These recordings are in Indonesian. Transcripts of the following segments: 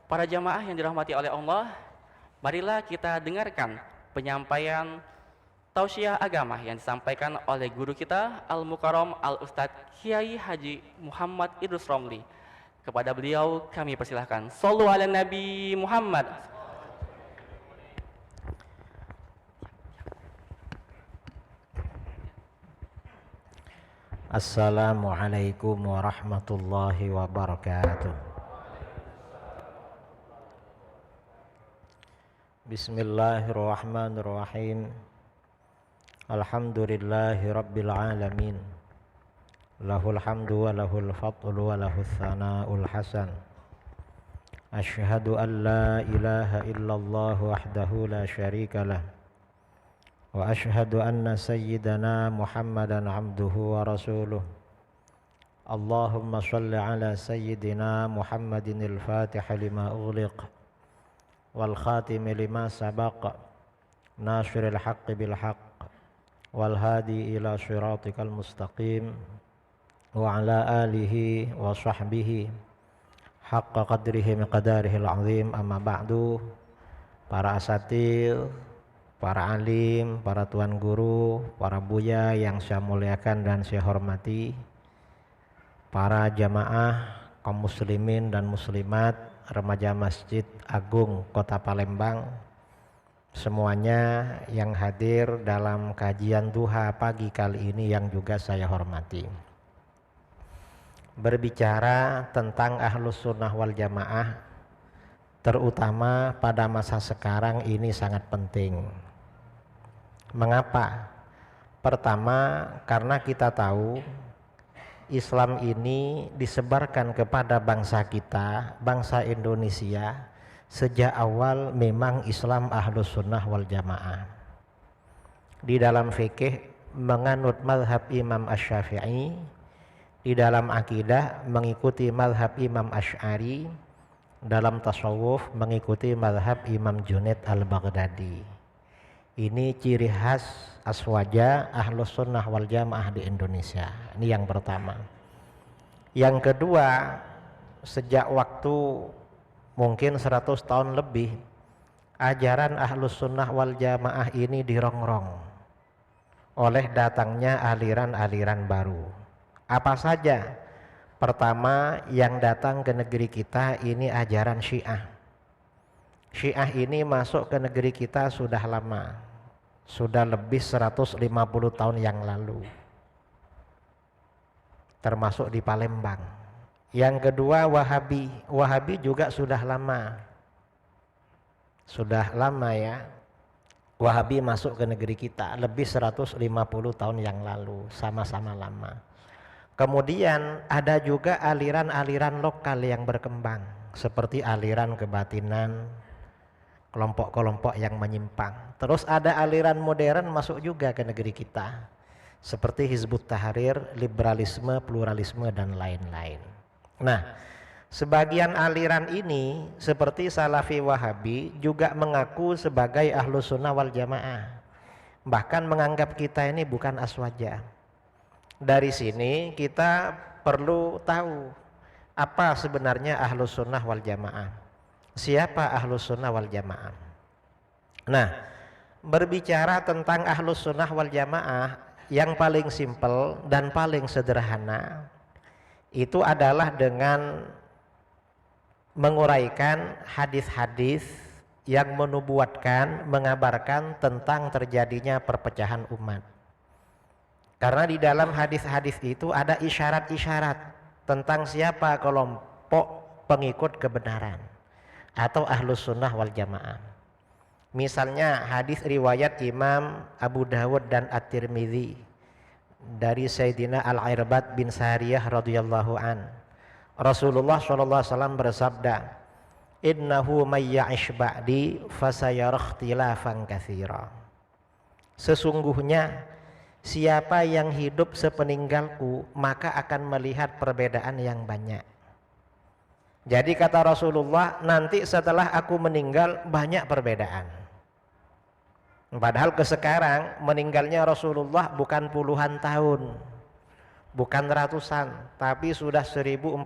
Para jamaah yang dirahmati oleh Allah, marilah kita dengarkan penyampaian tausiah agama yang disampaikan oleh guru kita Al-Mukarram Al-Ustadz Kiai Haji Muhammad Idrus Romli. Kepada beliau kami persilahkan. Shallu ala Nabi Muhammad. Assalamualaikum warahmatullahi wabarakatuh. Bismillahirrahmanirrahim. Alhamdulillahi rabbil alamin. Lahul hamdu wa lahul fadlu wa lahul thana'ul hasan. Asyhadu an la ilaha illallah wahdahu la syarika lah. Wa ashhadu anna sayyidana Muhammadan abduhu wa rasuluh. Allahumma salli ala sayyidina Muhammadin al-fatih lima ughliq wal khatim lima sabaq nasiril haqqi bil haqq wal hadi ila siratikal mustaqim wa ala alihi wa sahbihi haqqa qadrihi miqdarihil azim. Amma ba'du. Para asatil, para alim, para tuan guru, para buya yang saya muliakan dan saya hormati, para jamaah kaum muslimin dan muslimat remaja Masjid Agung Kota Palembang, semuanya yang hadir dalam kajian duha pagi kali ini yang juga saya hormati. Berbicara tentang Ahlus Sunnah wal Jamaah, terutama pada masa sekarang ini sangat penting. Mengapa? Pertama, karena kita tahu Islam ini disebarkan kepada bangsa kita, bangsa Indonesia. Sejak awal memang Islam Ahlus Sunnah wal Jamaah. Di dalam fikih menganut mazhab Imam Asy-Syafi'i, di dalam akidah mengikuti mazhab Imam Asy'ari, dalam tasawuf mengikuti mazhab Imam Junaid Al-Baghdadi. Ini ciri khas aswaja Ahlus Sunnah wal Jamaah di Indonesia. Ini yang pertama. Yang kedua, sejak waktu mungkin 100 tahun lebih, ajaran Ahlus Sunnah wal Jamaah ini dirongrong oleh datangnya aliran-aliran baru. Apa saja? Pertama yang datang ke negeri kita ini ajaran Syiah. Syiah ini masuk ke negeri kita sudah lama. Sudah lebih 150 tahun yang lalu. Termasuk di Palembang. Yang kedua Wahabi. Wahabi juga sudah lama. Sudah lama ya. Wahabi masuk ke negeri kita lebih 150 tahun yang lalu. Sama-sama lama. Kemudian ada juga aliran-aliran lokal yang berkembang. Seperti aliran kebatinan, kelompok-kelompok yang menyimpang. Terus ada aliran modern masuk juga ke negeri kita, seperti Hizbut Tahrir, liberalisme, pluralisme, dan lain-lain. Nah, sebagian aliran ini seperti Salafi Wahabi juga mengaku sebagai Ahlus Sunnah wal Jamaah, bahkan menganggap kita ini bukan aswaja. Dari sini kita perlu tahu apa sebenarnya Ahlus Sunnah wal Jamaah. Siapa Ahlus Sunnah wal Jamaah? Nah, berbicara tentang Ahlus Sunnah wal Jamaah, yang paling simpel dan paling sederhana itu adalah dengan menguraikan hadis-hadis yang menubuatkan, mengabarkan tentang terjadinya perpecahan umat. Karena di dalam hadis-hadis itu ada isyarat-isyarat tentang siapa kelompok pengikut kebenaran atau Ahlus Sunnah wal Jamaah. Misalnya hadis riwayat Imam Abu Dawud dan At-Tirmidzi dari Sayyidina Al-Irbad bin Sariyah radhiyallahu an. Rasulullah sallallahu alaihi wasallam bersabda, "Innahu may ya'ish ba'di fasayara ikhtilafan katsira." Sesungguhnya siapa yang hidup sepeninggalku maka akan melihat perbedaan yang banyak. Jadi kata Rasulullah, nanti setelah aku meninggal banyak perbedaan. Padahal ke sekarang meninggalnya Rasulullah bukan puluhan tahun, bukan ratusan, tapi sudah 1440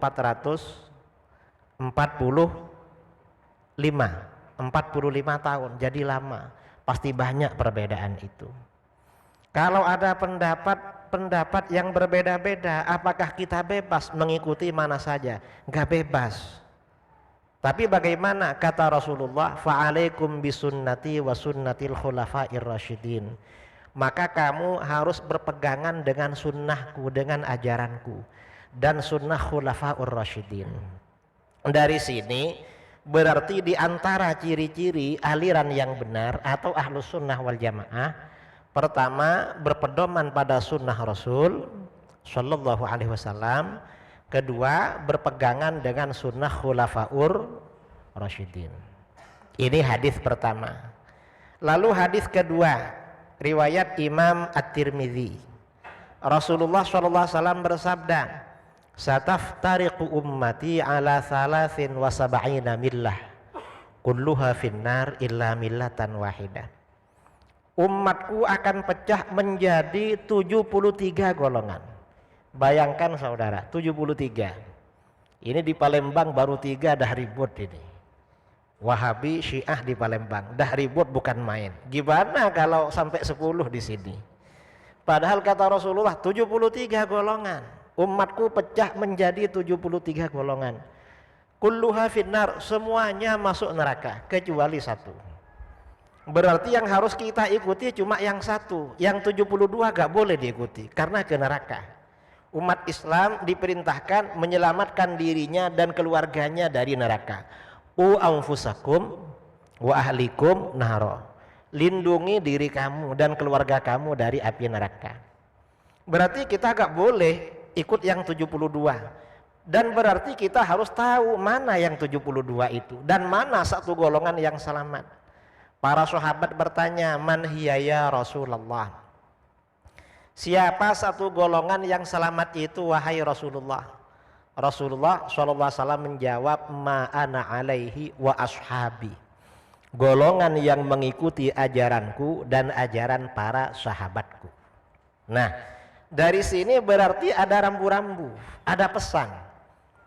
45 tahun, jadi lama. Pasti banyak perbedaan itu. Kalau ada pendapat yang berbeda-beda, apakah kita bebas mengikuti mana saja? Enggak bebas. Tapi bagaimana kata Rasulullah, fa'alaikum bisunnati wa sunnatil khulafair rasyidin. Maka kamu harus berpegangan dengan sunnahku, dengan ajaranku, dan sunnah khulafaur rasyidin. Dari sini berarti di antara ciri-ciri aliran yang benar atau ahlus sunnah wal jamaah, pertama berpedoman pada sunnah Rasul Shallallahu Alaihi Wasallam. Kedua berpegangan dengan sunnah khulafaur rasyidin. Ini hadis pertama. Lalu hadis kedua, riwayat Imam At-Tirmidzi. Rasulullah Shallallahu Alaihi Wasallam bersabda, "Sataftariqu ummati ala 73 millah, kulluha finnar illa millatan wahidah." Umatku akan pecah menjadi 73 golongan. Bayangkan saudara, 73. Ini di Palembang baru 3 dah ribut ini. Wahabi, Syiah di Palembang dah ribut bukan main. Gimana kalau sampai 10 di sini? Padahal kata Rasulullah 73 golongan. Umatku pecah menjadi 73 golongan. Kulluha finnar, semuanya masuk neraka kecuali satu. Berarti yang harus kita ikuti cuma yang satu. Yang 72 gak boleh diikuti karena ke neraka. Umat Islam diperintahkan menyelamatkan dirinya dan keluarganya dari neraka. Anfusakum wa ahlikum naro. Lindungi diri kamu dan keluarga kamu dari api neraka. Berarti kita gak boleh ikut yang 72. Dan berarti kita harus tahu mana yang 72 itu dan mana satu golongan yang selamat. Para sahabat bertanya, "Man hiya ya Rasulullah?" Siapa satu golongan yang selamat itu wahai Rasulullah? Rasulullah SAW menjawab, "Ma ana alaihi wa ashabi." Golongan yang mengikuti ajaranku dan ajaran para sahabatku. Nah, dari sini berarti ada rambu-rambu, ada pesan.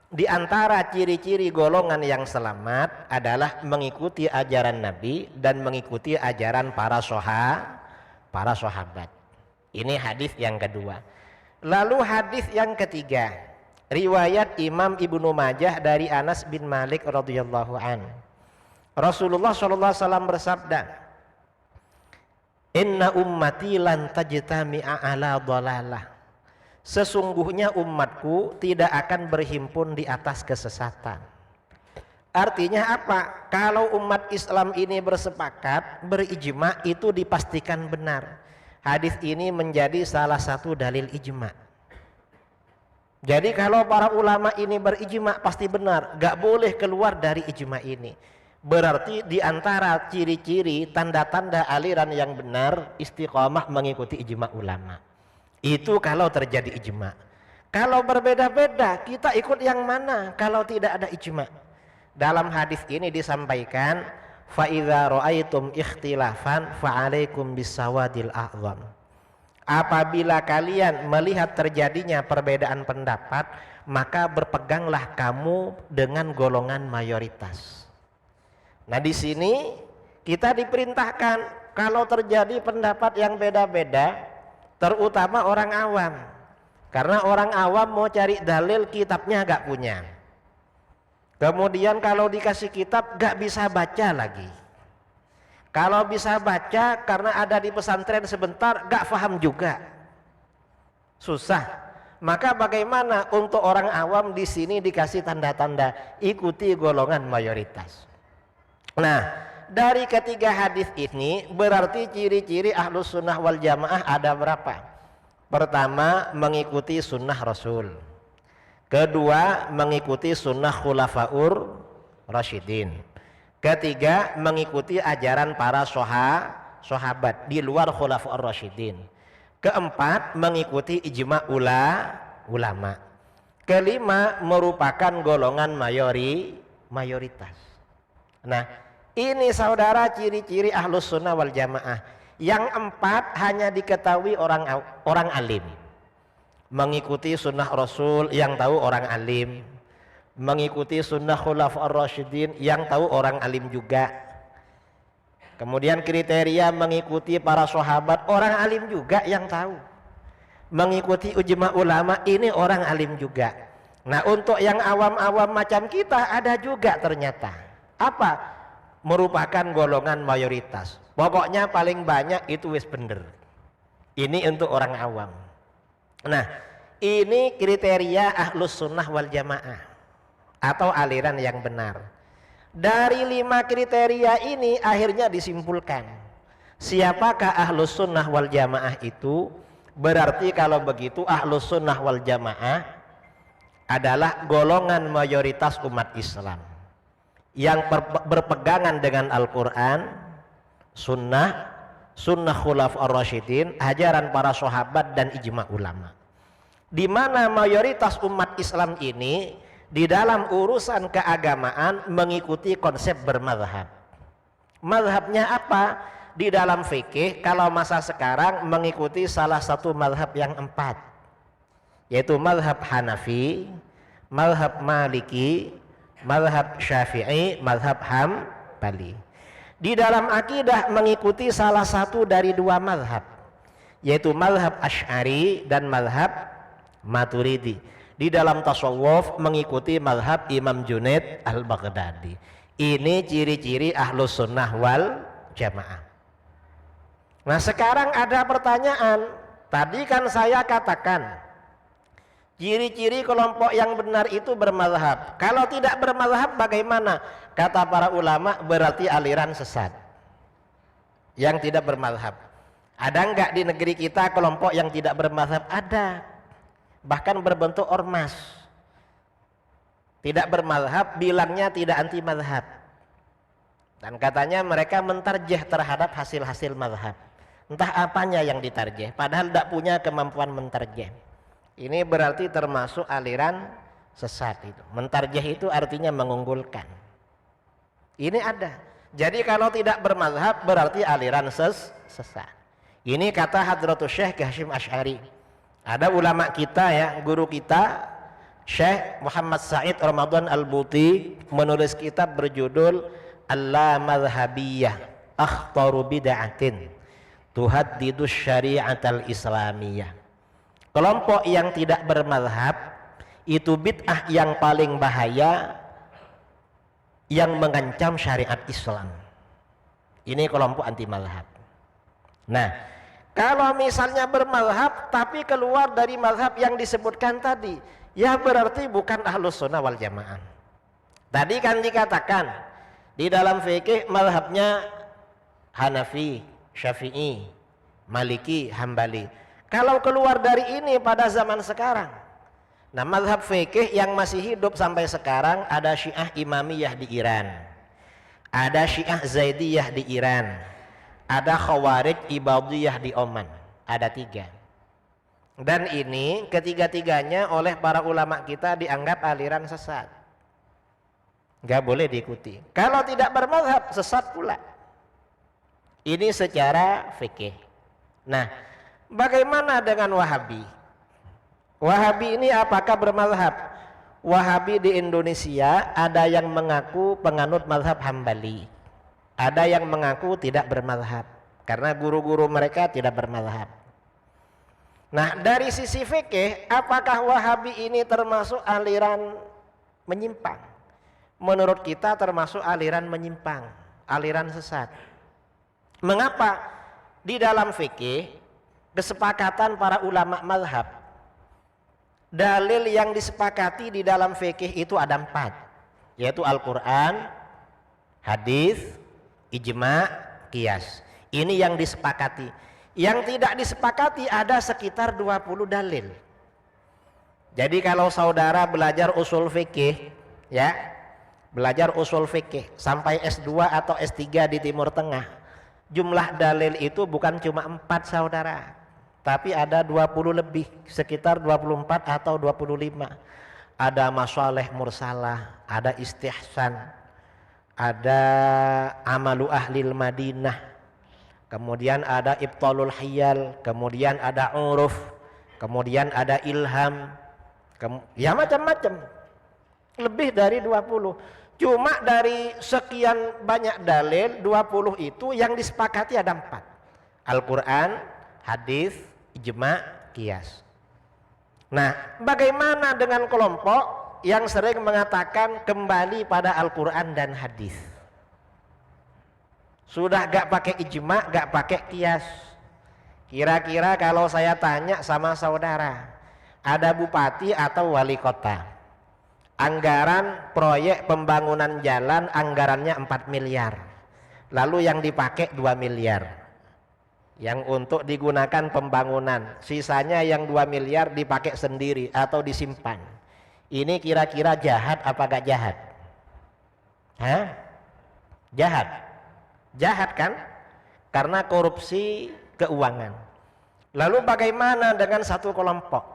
Di antara ciri-ciri golongan yang selamat adalah mengikuti ajaran Nabi dan mengikuti ajaran para sahabat. Ini hadis yang kedua. Lalu hadis yang ketiga, riwayat Imam Ibnu Majah dari Anas bin Malik radhiyallahu an. Rasulullah SAW bersabda, "Inna ummati lan tajtami'a ala dhalalah." Sesungguhnya umatku tidak akan berhimpun di atas kesesatan. Artinya apa? Kalau umat Islam ini bersepakat, berijma, itu dipastikan benar. Hadis ini menjadi salah satu dalil ijma. Jadi kalau para ulama ini berijma pasti benar, gak boleh keluar dari ijma ini. Berarti di antara ciri-ciri tanda-tanda aliran yang benar istiqomah mengikuti ijma ulama. Itu kalau terjadi ijma. Kalau berbeda-beda kita ikut yang mana kalau tidak ada ijma? Dalam hadis ini disampaikan, fa idza ra'aitum ikhtilafan fa'alaikum bisawadil a'zam. Apabila kalian melihat terjadinya perbedaan pendapat, maka berpeganglah kamu dengan golongan mayoritas. Nah, di sini kita diperintahkan kalau terjadi pendapat yang beda-beda, terutama orang awam. Karena orang awam mau cari dalil, kitabnya gak punya. Kemudian kalau dikasih kitab gak bisa baca lagi. Kalau bisa baca karena ada di pesantren sebentar gak paham juga. Susah. Maka bagaimana untuk orang awam di sini dikasih tanda-tanda ikuti golongan mayoritas. Nah, dari ketiga hadis ini berarti ciri-ciri ahlus sunnah wal jamaah ada berapa? Pertama, mengikuti sunnah Rasul. Kedua, mengikuti sunnah khulafaur rasyidin. Ketiga, mengikuti ajaran para sahabat di luar khulafaur rasyidin. Keempat, mengikuti ijma ulama. Kelima, merupakan golongan mayoritas. Nah, ini saudara ciri-ciri ahlus sunnah wal jamaah. Yang empat hanya diketahui orang alim. Mengikuti sunnah Rasul yang tahu orang alim. mengikuti sunnah khulafaur rasyidin, yang tahu orang alim juga. Kemudian kriteria mengikuti para sahabat, orang alim juga yang tahu. Mengikuti ijma ulama, ini orang alim juga. Nah, untuk yang awam-awam macam kita ada juga ternyata. Apa? Merupakan golongan mayoritas. Pokoknya paling banyak itu wis bener. Ini untuk orang awam. Nah, ini kriteria ahlus sunnah wal jamaah atau aliran yang benar. Dari 5 kriteria ini akhirnya disimpulkan siapakah ahlus sunnah wal jamaah itu. Berarti kalau begitu ahlus sunnah wal jamaah adalah golongan mayoritas umat Islam yang berpegangan dengan Al-Quran, sunnah khulafaur rasyidin, ajaran para sahabat dan ijma ulama. Di mana mayoritas umat Islam ini di dalam urusan keagamaan mengikuti konsep bermadhab. Madhabnya apa? Di dalam fikih kalau masa sekarang mengikuti salah satu madhab yang 4, yaitu madhab Hanafi, madhab Maliki, madhab Syafi'i, madhab Hambali. Di dalam akidah mengikuti salah satu dari 2 madhab, yaitu madhab Asy'ari dan madhab Maturidi. Di dalam tasawuf mengikuti madhab Imam Junaid al-Baghdadi. Ini ciri-ciri ahlus sunnah wal jamaah. Nah, sekarang ada pertanyaan. Tadi kan saya katakan ciri-ciri kelompok yang benar itu bermadhab. Kalau tidak bermadhab bagaimana? Kata para ulama berarti aliran sesat yang tidak bermadhab. Ada enggak di negeri kita kelompok yang tidak bermadhab? Ada, bahkan berbentuk ormas. Tidak bermadhab, bilangnya tidak anti madhab, dan katanya mereka mentarjih terhadap hasil-hasil madhab. Entah apanya yang ditarjih, padahal tidak punya kemampuan mentarjih. Ini berarti termasuk aliran sesat itu. Mentarjih itu artinya mengunggulkan. Ini ada. Jadi kalau tidak bermazhab berarti aliran sesat. Ini kata Hadratus Syekh Hasyim Asy'ari. Ada ulama kita ya, guru kita Syekh Muhammad Said Ramadan Al-Buti menulis kitab berjudul Al-Madhabiyah Akhtaru Bid'atin Tuhaddidus Syari'atal Islamiyah. Kelompok yang tidak bermadhab itu bid'ah yang paling bahaya yang mengancam syariat Islam. Ini kelompok anti madhab. Nah, kalau misalnya bermadhab tapi keluar dari madhab yang disebutkan tadi, ya berarti bukan ahlus sunnah wal jamaah. Tadi kan dikatakan di dalam fikih madhabnya Hanafi, Syafi'i, Maliki, Hambali. Kalau keluar dari ini pada zaman sekarang, nah mazhab fikih yang masih hidup sampai sekarang ada Syiah Imamiyah di Iran, ada Syiah Zaidiyah di Iran, ada Khawarij Ibadiyah di Oman, ada 3. Dan ini ketiga-tiganya oleh para ulama kita dianggap aliran sesat, nggak boleh diikuti. Kalau tidak bermazhab sesat pula. Ini secara fikih. Nah, bagaimana dengan Wahabi? Wahabi ini apakah bermazhab? Wahabi di Indonesia ada yang mengaku penganut mazhab Hambali, ada yang mengaku tidak bermazhab karena guru-guru mereka tidak bermazhab. Nah, dari sisi fikih apakah Wahabi ini termasuk aliran menyimpang? Menurut kita termasuk aliran menyimpang, aliran sesat. Mengapa? Di dalam fikih kesepakatan para ulama mazhab, dalil yang disepakati di dalam fikih itu ada 4, yaitu Al-Quran, hadis, ijma, qiyas. Ini yang disepakati. Yang tidak disepakati ada sekitar 20 dalil. Jadi kalau saudara belajar usul fikih, ya, belajar usul fikih sampai S2 atau S3 di Timur Tengah, jumlah dalil itu bukan cuma 4 saudara, tapi ada 20 lebih, sekitar 24 atau 25. Ada masalih mursalah, ada istihsan, ada amalu ahlil Madinah, kemudian ada ibtalul hiyal, kemudian ada uruf, kemudian ada ilham, ya macam-macam. Lebih dari 20. Cuma dari sekian banyak dalil 20 itu yang disepakati ada 4. Al-Quran, hadis, ijma, qiyas. Nah, bagaimana dengan kelompok yang sering mengatakan kembali pada Al-Quran dan hadis? Sudah gak pakai ijma, gak pakai qiyas. Kira-kira kalau saya tanya sama saudara, ada bupati atau wali kota, anggaran proyek pembangunan jalan anggarannya 4 miliar, lalu yang dipakai 2 miliar yang untuk digunakan pembangunan, sisanya yang 2 miliar dipakai sendiri atau disimpan. Ini kira-kira jahat apa gak jahat? Hah? Jahat. Jahat kan? Karena korupsi keuangan. Lalu bagaimana dengan satu kelompok?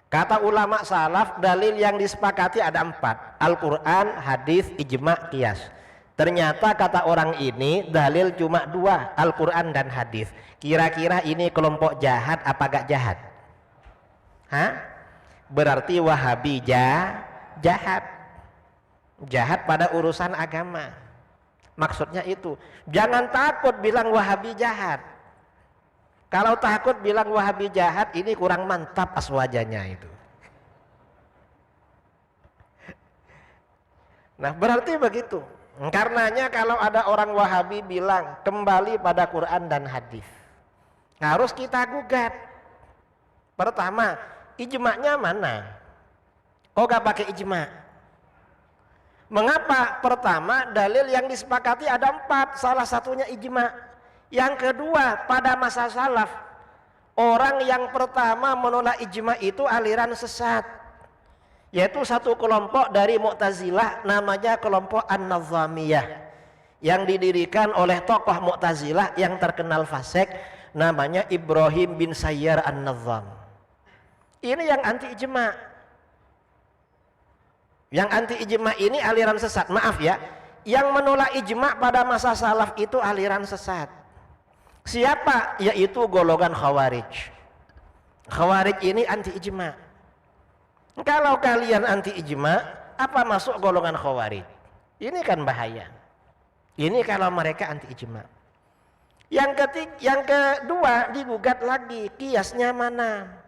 Kata ulama salaf, dalil yang disepakati ada 4. Al-Quran, hadis, ijma, qiyas. Ternyata kata orang ini dalil cuma 2, Al-Quran dan hadis. Kira-kira ini kelompok jahat apa gak jahat? Hah? Berarti Wahabi jahat. Jahat pada urusan agama. Maksudnya itu, jangan takut bilang Wahabi jahat. Kalau takut bilang Wahabi jahat, ini kurang mantap aswajanya itu. Nah, berarti begitu. Karenanya kalau ada orang Wahabi bilang kembali pada Quran dan hadis, harus kita gugat. Pertama, ijma'nya mana? Kok gak pakai ijma'? Mengapa? Pertama, dalil yang disepakati ada 4, salah satunya ijma'. Yang kedua, pada masa salaf, orang yang pertama menolak ijma' itu aliran sesat, yaitu satu kelompok dari Mu'tazilah, namanya kelompok An-Nazamiyah, yang didirikan oleh tokoh Mu'tazilah yang terkenal fasik, namanya Ibrahim bin Sayyar An-Nazam. Ini yang anti ijma'. Yang anti ijma' ini aliran sesat. Maaf ya, yang menolak ijma' pada masa salaf itu aliran sesat. Siapa? Yaitu golongan Khawarij. Khawarij ini anti ijma'. Kalau kalian anti ijma', apa masuk golongan Khawarij? Ini kan bahaya. Ini kalau mereka anti ijma'. Yang kedua, digugat lagi, qiyasnya mana?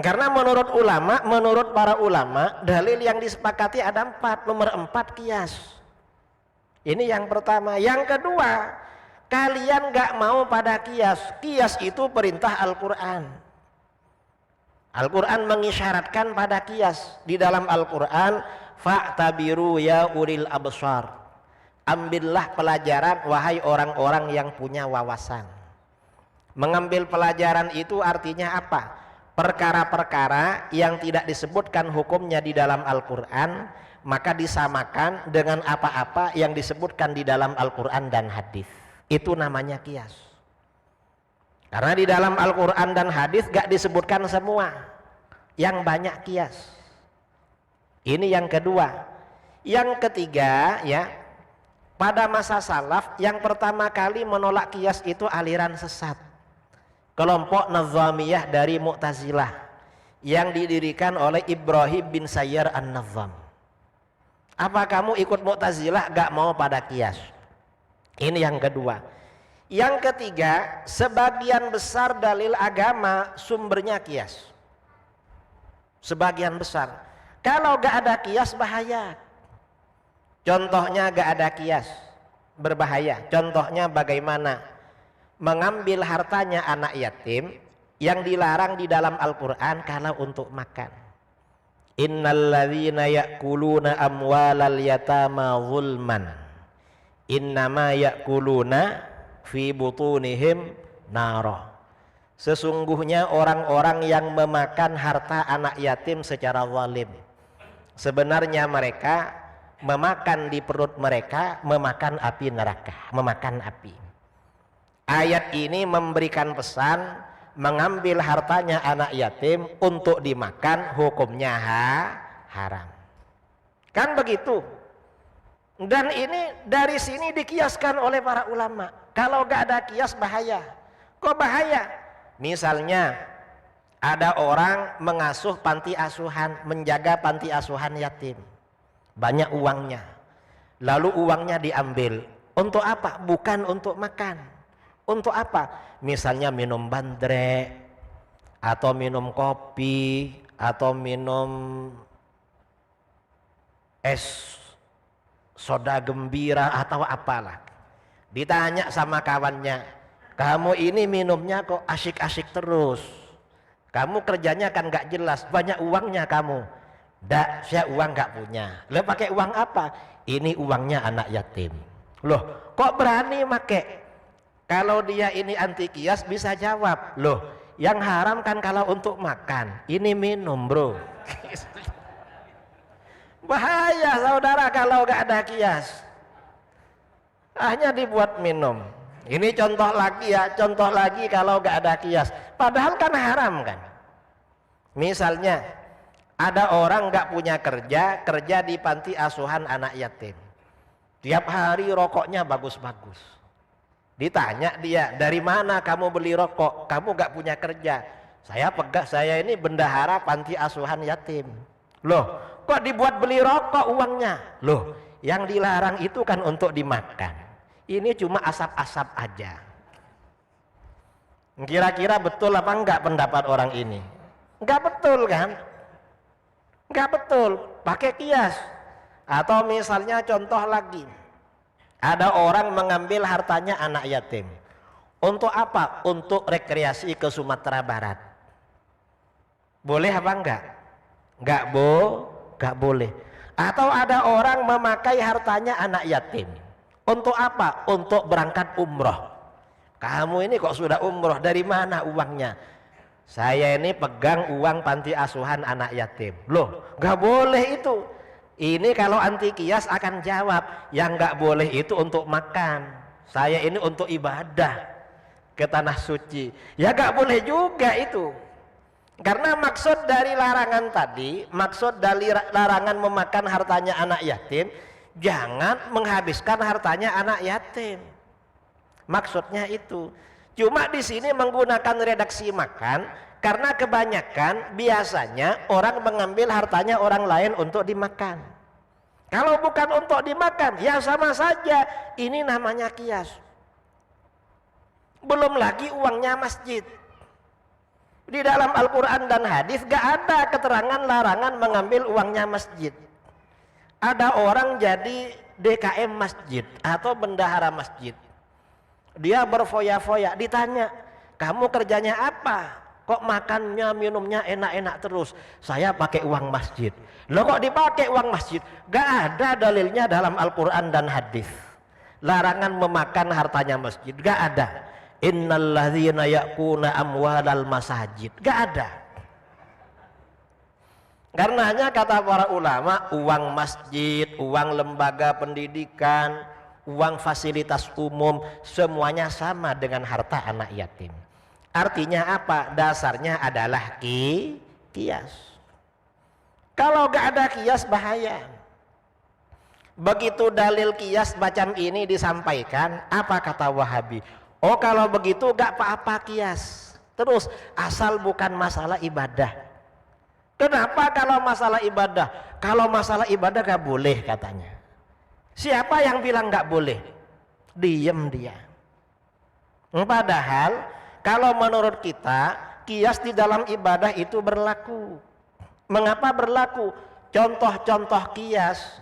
Karena menurut para ulama, dalil yang disepakati ada 4, nomor 4 qiyas. Ini yang pertama. Yang kedua, kalian gak mau pada qiyas. Qiyas itu perintah Al-Quran. Al-Quran mengisyaratkan pada qiyas. Di dalam Al-Quran, fa'tabiru ya ulil absar. Ambillah pelajaran wahai orang-orang yang punya wawasan. Mengambil pelajaran itu artinya apa? Perkara-perkara yang tidak disebutkan hukumnya di dalam Al-Quran, maka disamakan dengan apa-apa yang disebutkan di dalam Al-Quran dan hadis. Itu namanya qiyas. Karena di dalam Al-Quran dan hadis gak disebutkan semua, yang banyak qiyas. Ini yang kedua. Yang ketiga, ya, pada masa salaf yang pertama kali menolak qiyas itu aliran sesat, kelompok Nazamiyah dari Mu'tazilah yang didirikan oleh Ibrahim bin Sayyar An-Nazam. Apa kamu ikut Mu'tazilah gak mau pada qiyas? Ini yang kedua. Yang ketiga, sebagian besar dalil agama sumbernya qiyas. Sebagian besar. Kalau gak ada qiyas bahaya. Contohnya gak ada qiyas, berbahaya. Contohnya bagaimana? Mengambil hartanya anak yatim yang dilarang di dalam Al-Quran kalau untuk makan. Innalladzina ya'kuluna amwalal yatama zulman innama ya'kuluna fi butunihim nara. Sesungguhnya orang-orang yang memakan harta anak yatim secara zalim, sebenarnya mereka memakan di perut mereka, memakan api neraka, memakan api. Ayat ini memberikan pesan, mengambil hartanya anak yatim untuk dimakan hukumnya haram. Kan begitu. Dan ini dari sini dikiaskan oleh para ulama. Kalau gak ada kias bahaya. Kok bahaya? Misalnya Ada orang mengasuh panti asuhan, menjaga panti asuhan yatim. Banyak uangnya. Lalu uangnya diambil. Untuk apa? Bukan untuk makan. Untuk apa? Misalnya minum bandrek, atau minum kopi, atau minum es soda gembira atau apalah. Ditanya sama kawannya, kamu ini minumnya kok asyik-asyik terus, kamu kerjanya kan gak jelas, banyak uangnya kamu. Ndak, saya uang gak punya. Lo pakai uang apa? Ini uangnya anak yatim. Loh, kok berani make? Kalau dia ini anti kias bisa jawab, loh yang haram kan kalau untuk makan, ini minum bro. Bahaya saudara kalau gak ada kias, hanya dibuat minum. Ini contoh lagi ya, contoh lagi kalau gak ada kias, padahal kan haram kan. Misalnya ada orang gak punya kerja, kerja di panti asuhan anak yatim, tiap hari rokoknya bagus-bagus. Ditanya dia, dari mana kamu beli rokok? Kamu gak punya kerja. Saya ini bendahara panti asuhan yatim. Loh, kok dibuat beli rokok uangnya? Loh, yang dilarang itu kan untuk dimakan. Ini cuma asap-asap aja. Kira-kira betul apa enggak pendapat orang ini? Enggak betul kan? Enggak betul, pakai kias. Atau misalnya contoh lagi, ada orang mengambil hartanya anak yatim. Untuk apa? Untuk rekreasi ke Sumatera Barat. Boleh apa enggak? Enggak boleh. Atau ada orang memakai hartanya anak yatim. Untuk apa? Untuk berangkat umroh. Kamu ini kok sudah umroh, dari mana uangnya? Saya ini pegang uang panti asuhan anak yatim. Loh, enggak boleh itu. Ini kalau anti kias akan jawab, yang nggak boleh itu untuk makan. Saya ini untuk ibadah ke tanah suci. Ya nggak boleh juga itu. Karena maksud dari larangan tadi, maksud dari larangan memakan hartanya anak yatim, jangan menghabiskan hartanya anak yatim. Maksudnya itu. Cuma di sini menggunakan redaksi makan, karena kebanyakan biasanya orang mengambil hartanya orang lain untuk dimakan. Kalau bukan untuk dimakan, ya sama saja. Ini namanya kias. Belum lagi uangnya masjid. Di dalam Al-Quran dan hadis gak ada keterangan larangan mengambil uangnya masjid. Ada orang jadi DKM masjid atau bendahara masjid. Dia berfoya-foya, ditanya, kamu kerjanya apa? Kok makannya, minumnya enak-enak terus? Saya pakai uang masjid. Loh kok dipakai uang masjid? Gak ada dalilnya dalam Al-Quran dan hadis larangan memakan hartanya masjid. Gak ada. Innalladzina ya'kuna amwalal masajid. Gak ada. Karenanya kata para ulama, uang masjid, uang lembaga pendidikan, uang fasilitas umum, semuanya sama dengan harta anak yatim. Artinya apa? Dasarnya adalah kias. Kalau gak ada kias bahaya. Begitu dalil kias macam ini disampaikan, apa kata Wahabi? Oh kalau begitu gak apa-apa kias. Terus asal bukan masalah ibadah. Kenapa kalau masalah ibadah? Kalau masalah ibadah gak boleh katanya. Siapa yang bilang gak boleh? Diem dia. Padahal kalau menurut kita, kias di dalam ibadah itu berlaku. Mengapa berlaku? Contoh-contoh kias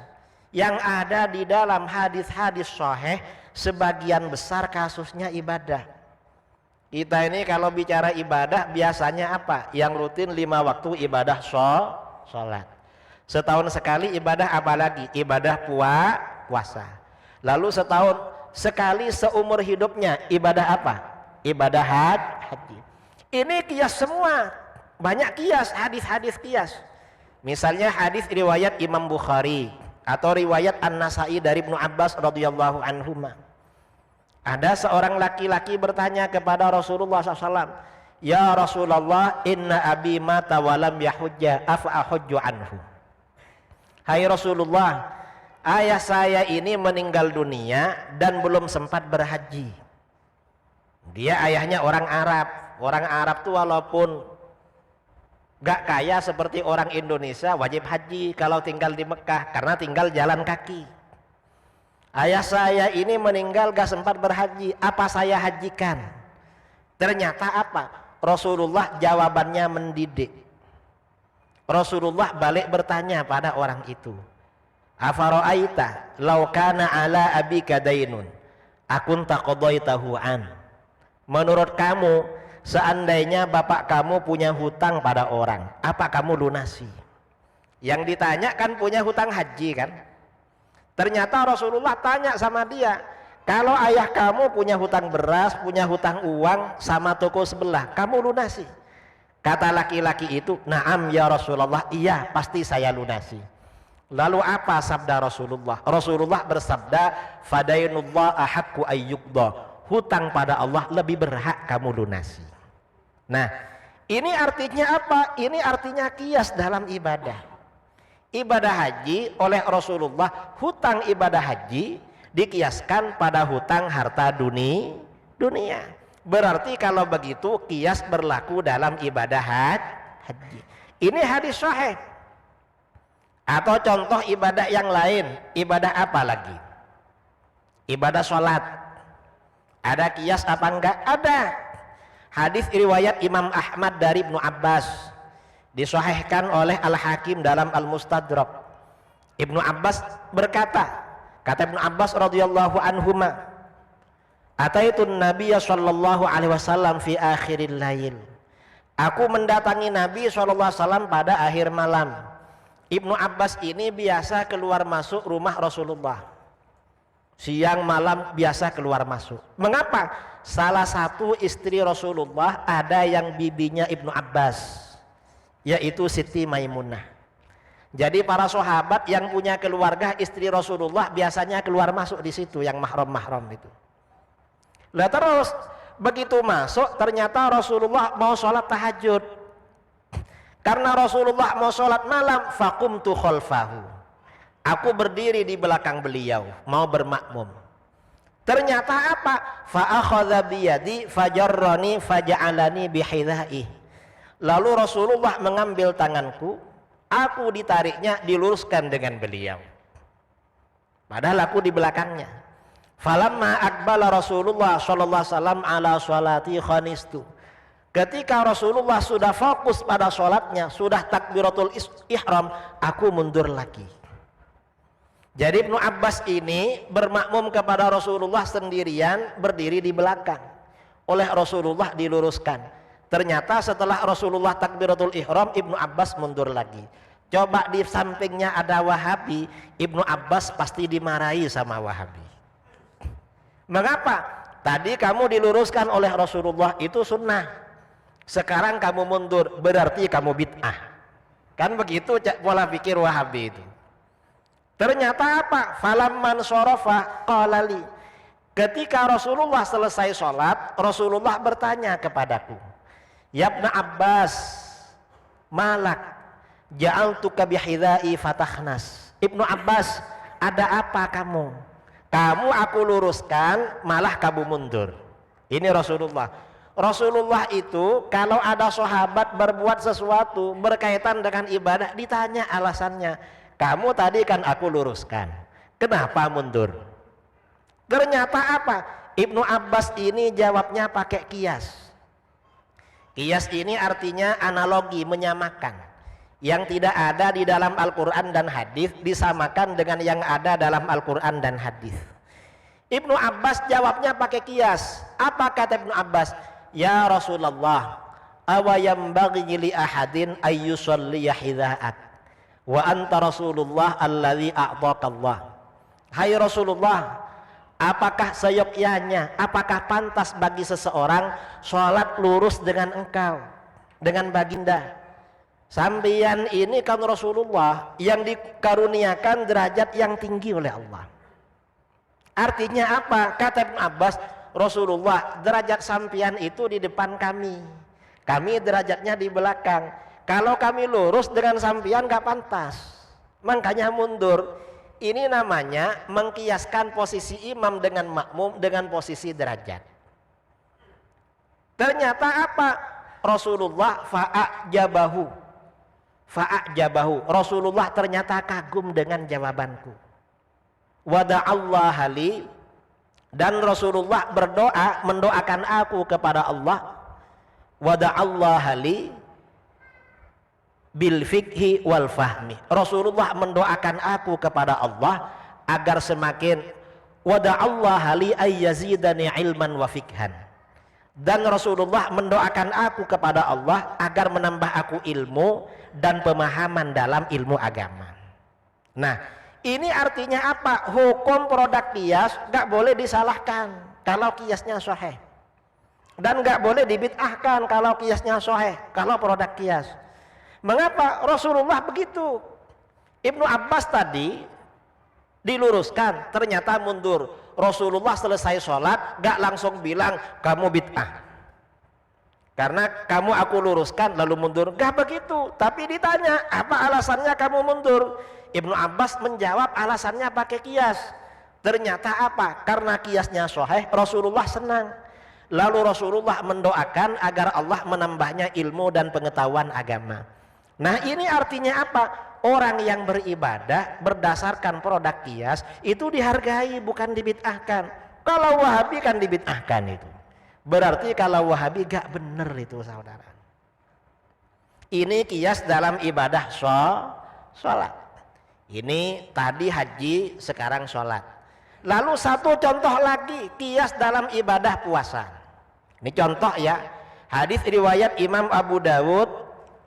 yang ada di dalam hadis-hadis sahih, sebagian besar kasusnya ibadah. Kita ini kalau bicara ibadah biasanya apa? Yang rutin 5 waktu ibadah sholat. Setahun sekali ibadah apa lagi? Ibadah puasa. Lalu setahun sekali seumur hidupnya ibadah apa? Ibadah haji. Ini kias semua, banyak kias, hadis-hadis kias. Misalnya hadis riwayat Imam Bukhari atau riwayat An-Nasai dari Ibnu Abbas radhiyallahu anhuma. Ada seorang laki-laki bertanya kepada Rasulullah SAW, ya Rasulullah, inna abi mata walam yahujja afa ahujju anhu. Hai Rasulullah, ayah saya ini meninggal dunia dan belum sempat berhaji. Dia ayahnya orang Arab. Orang Arab tuh walaupun Gak kaya seperti orang Indonesia wajib haji kalau tinggal di Mekah karena tinggal jalan kaki. Ayah saya ini meninggal gak sempat berhaji, apa saya hajikan? Ternyata apa? Rasulullah jawabannya mendidik. Rasulullah balik bertanya pada orang itu, afara'aita law kana ala abika dainun akunta qadaitahu an. Menurut kamu, seandainya bapak kamu punya hutang pada orang, apa kamu lunasi? Yang ditanya kan punya hutang haji kan? Ternyata Rasulullah tanya sama dia, kalau ayah kamu punya hutang beras, punya hutang uang sama toko sebelah, kamu lunasi? Kata laki-laki itu, na'am ya Rasulullah, iya pasti saya lunasi. Lalu apa sabda Rasulullah? Rasulullah bersabda, fadainullah ahaqqu ayyuqda. Hutang pada Allah lebih berhak kamu lunasi. Nah, ini artinya apa? Ini artinya kias dalam ibadah. Ibadah haji oleh Rasulullah, hutang ibadah haji dikiaskan pada hutang harta dunia. Berarti kalau begitu kias berlaku dalam ibadah haji. Ini hadis sahih. Atau contoh ibadah yang lain, ibadah apa lagi? Ibadah sholat. Ada kias apa enggak? Ada. Hadis riwayat Imam Ahmad dari Ibnu Abbas, disahihkan oleh Al-Hakim dalam Al-Mustadrak. Ibnu Abbas berkata, kata Ibnu Abbas radhiyallahu anhuma, ataitun Nabiya sallallahu alaihi wasallam fi akhiril lail. Aku mendatangi Nabi sallallahu alaihi wasallam pada akhir malam. Ibnu Abbas ini biasa keluar masuk rumah Rasulullah. Siang malam biasa keluar masuk. Mengapa? Salah satu istri Rasulullah ada yang bibinya Ibnu Abbas, yaitu Siti Maimunah. Jadi para sahabat yang punya keluarga istri Rasulullah biasanya keluar masuk di situ, yang mahram-mahram itu. Lah terus begitu masuk ternyata Rasulullah mau sholat tahajud. Karena Rasulullah mau sholat malam, faqumtu khalfahu. Aku berdiri di belakang beliau mau bermakmum. Ternyata apa? Fa akhadha biyadi fajarrani faja'alani bihidhaih. Lalu Rasulullah mengambil tanganku, aku ditariknya diluruskan dengan beliau. Padahal aku di belakangnya. Falamma akbala Rasulullah sallallahu alaihi wasallam ala sholati khanistu. Ketika Rasulullah sudah fokus pada sholatnya, sudah takbiratul ihram, aku mundur lagi. Jadi Ibnu Abbas ini bermakmum kepada Rasulullah sendirian, berdiri di belakang. Oleh Rasulullah diluruskan. Ternyata setelah Rasulullah takbiratul ihram, Ibnu Abbas mundur lagi. Coba di sampingnya ada Wahabi, Ibnu Abbas pasti dimarahi sama Wahabi. Mengapa? Tadi kamu diluruskan oleh Rasulullah, itu sunnah. Sekarang kamu mundur, berarti kamu bid'ah. Kan begitu pola pikir Wahabi itu. Ternyata apa? Falamman sorofa qalali. Ketika Rasulullah selesai sholat, Rasulullah bertanya kepadaku, ya Ibnu Abbas, malak ja'altuka bihidai fatahnas. Ibnu Abbas, ada apa kamu? Kamu aku luruskan, malah kamu mundur. Ini Rasulullah. Rasulullah itu kalau ada sahabat berbuat sesuatu berkaitan dengan ibadah, ditanya alasannya. Kamu tadi kan aku luruskan, kenapa mundur? Ternyata apa? Ibnu Abbas ini jawabnya pakai kias. Kias ini artinya analogi, menyamakan. Yang tidak ada di dalam Al-Quran dan hadis disamakan dengan yang ada dalam Al-Quran dan hadis. Ibnu Abbas jawabnya pakai kias. Apa kata Ibnu Abbas? Ya Rasulullah, awayam bagi li ahadin ayyusalliya hidha'ak wa anta Rasulullah alladzi a'taqallah. Hai Rasulullah, apakah seyogyanya, apakah pantas bagi seseorang sholat lurus dengan engkau, dengan baginda? Sampeyan ini kan Rasulullah yang dikaruniakan derajat yang tinggi oleh Allah. Artinya apa? Kata Ibnu Abbas, Rasulullah, derajat sampeyan itu di depan kami, kami derajatnya di belakang. Kalau kami lurus dengan sampeyan gak pantas, makanya mundur. Ini namanya mengkiaskan posisi imam dengan makmum dengan posisi derajat. Ternyata apa? Rasulullah fa'ajabahu, Fa'ajabahu, Rasulullah ternyata kagum dengan jawabanku. Wada'allah li, dan Rasulullah berdoa, mendoakan aku kepada Allah. Wada'allah li bil fikhi wal fahmi. Rasulullah mendoakan aku kepada Allah agar semakin, wada'allah li ayyazidani ilman wa fikhan. Dan Rasulullah mendoakan aku kepada Allah agar menambah aku ilmu dan pemahaman dalam ilmu agama. Nah, ini artinya apa? Hukum produk kias gak boleh disalahkan kalau kiasnya sahih, dan gak boleh dibid'ahkan kalau kiasnya sahih, kalau produk kias. Mengapa Rasulullah begitu? Ibnu Abbas tadi diluruskan, ternyata mundur. Rasulullah selesai sholat gak langsung bilang kamu bid'ah karena kamu aku luruskan lalu mundur, gak begitu. Tapi ditanya apa alasannya kamu mundur, Ibnu Abbas menjawab alasannya pakai kias. Ternyata apa? Karena kiasnya sahih, Rasulullah senang. Lalu Rasulullah mendoakan agar Allah menambahnya ilmu dan pengetahuan agama. Nah, ini artinya apa? Orang yang beribadah berdasarkan produk kias itu dihargai, bukan dibid'ahkan. Kalau Wahabi kan dibid'ahkan itu. Berarti kalau Wahabi gak bener itu, saudara. Ini kias dalam ibadah sholat. Ini tadi haji, sekarang sholat. Lalu satu contoh lagi, kias dalam ibadah puasa. Ini contoh ya. Hadis riwayat Imam Abu Dawud,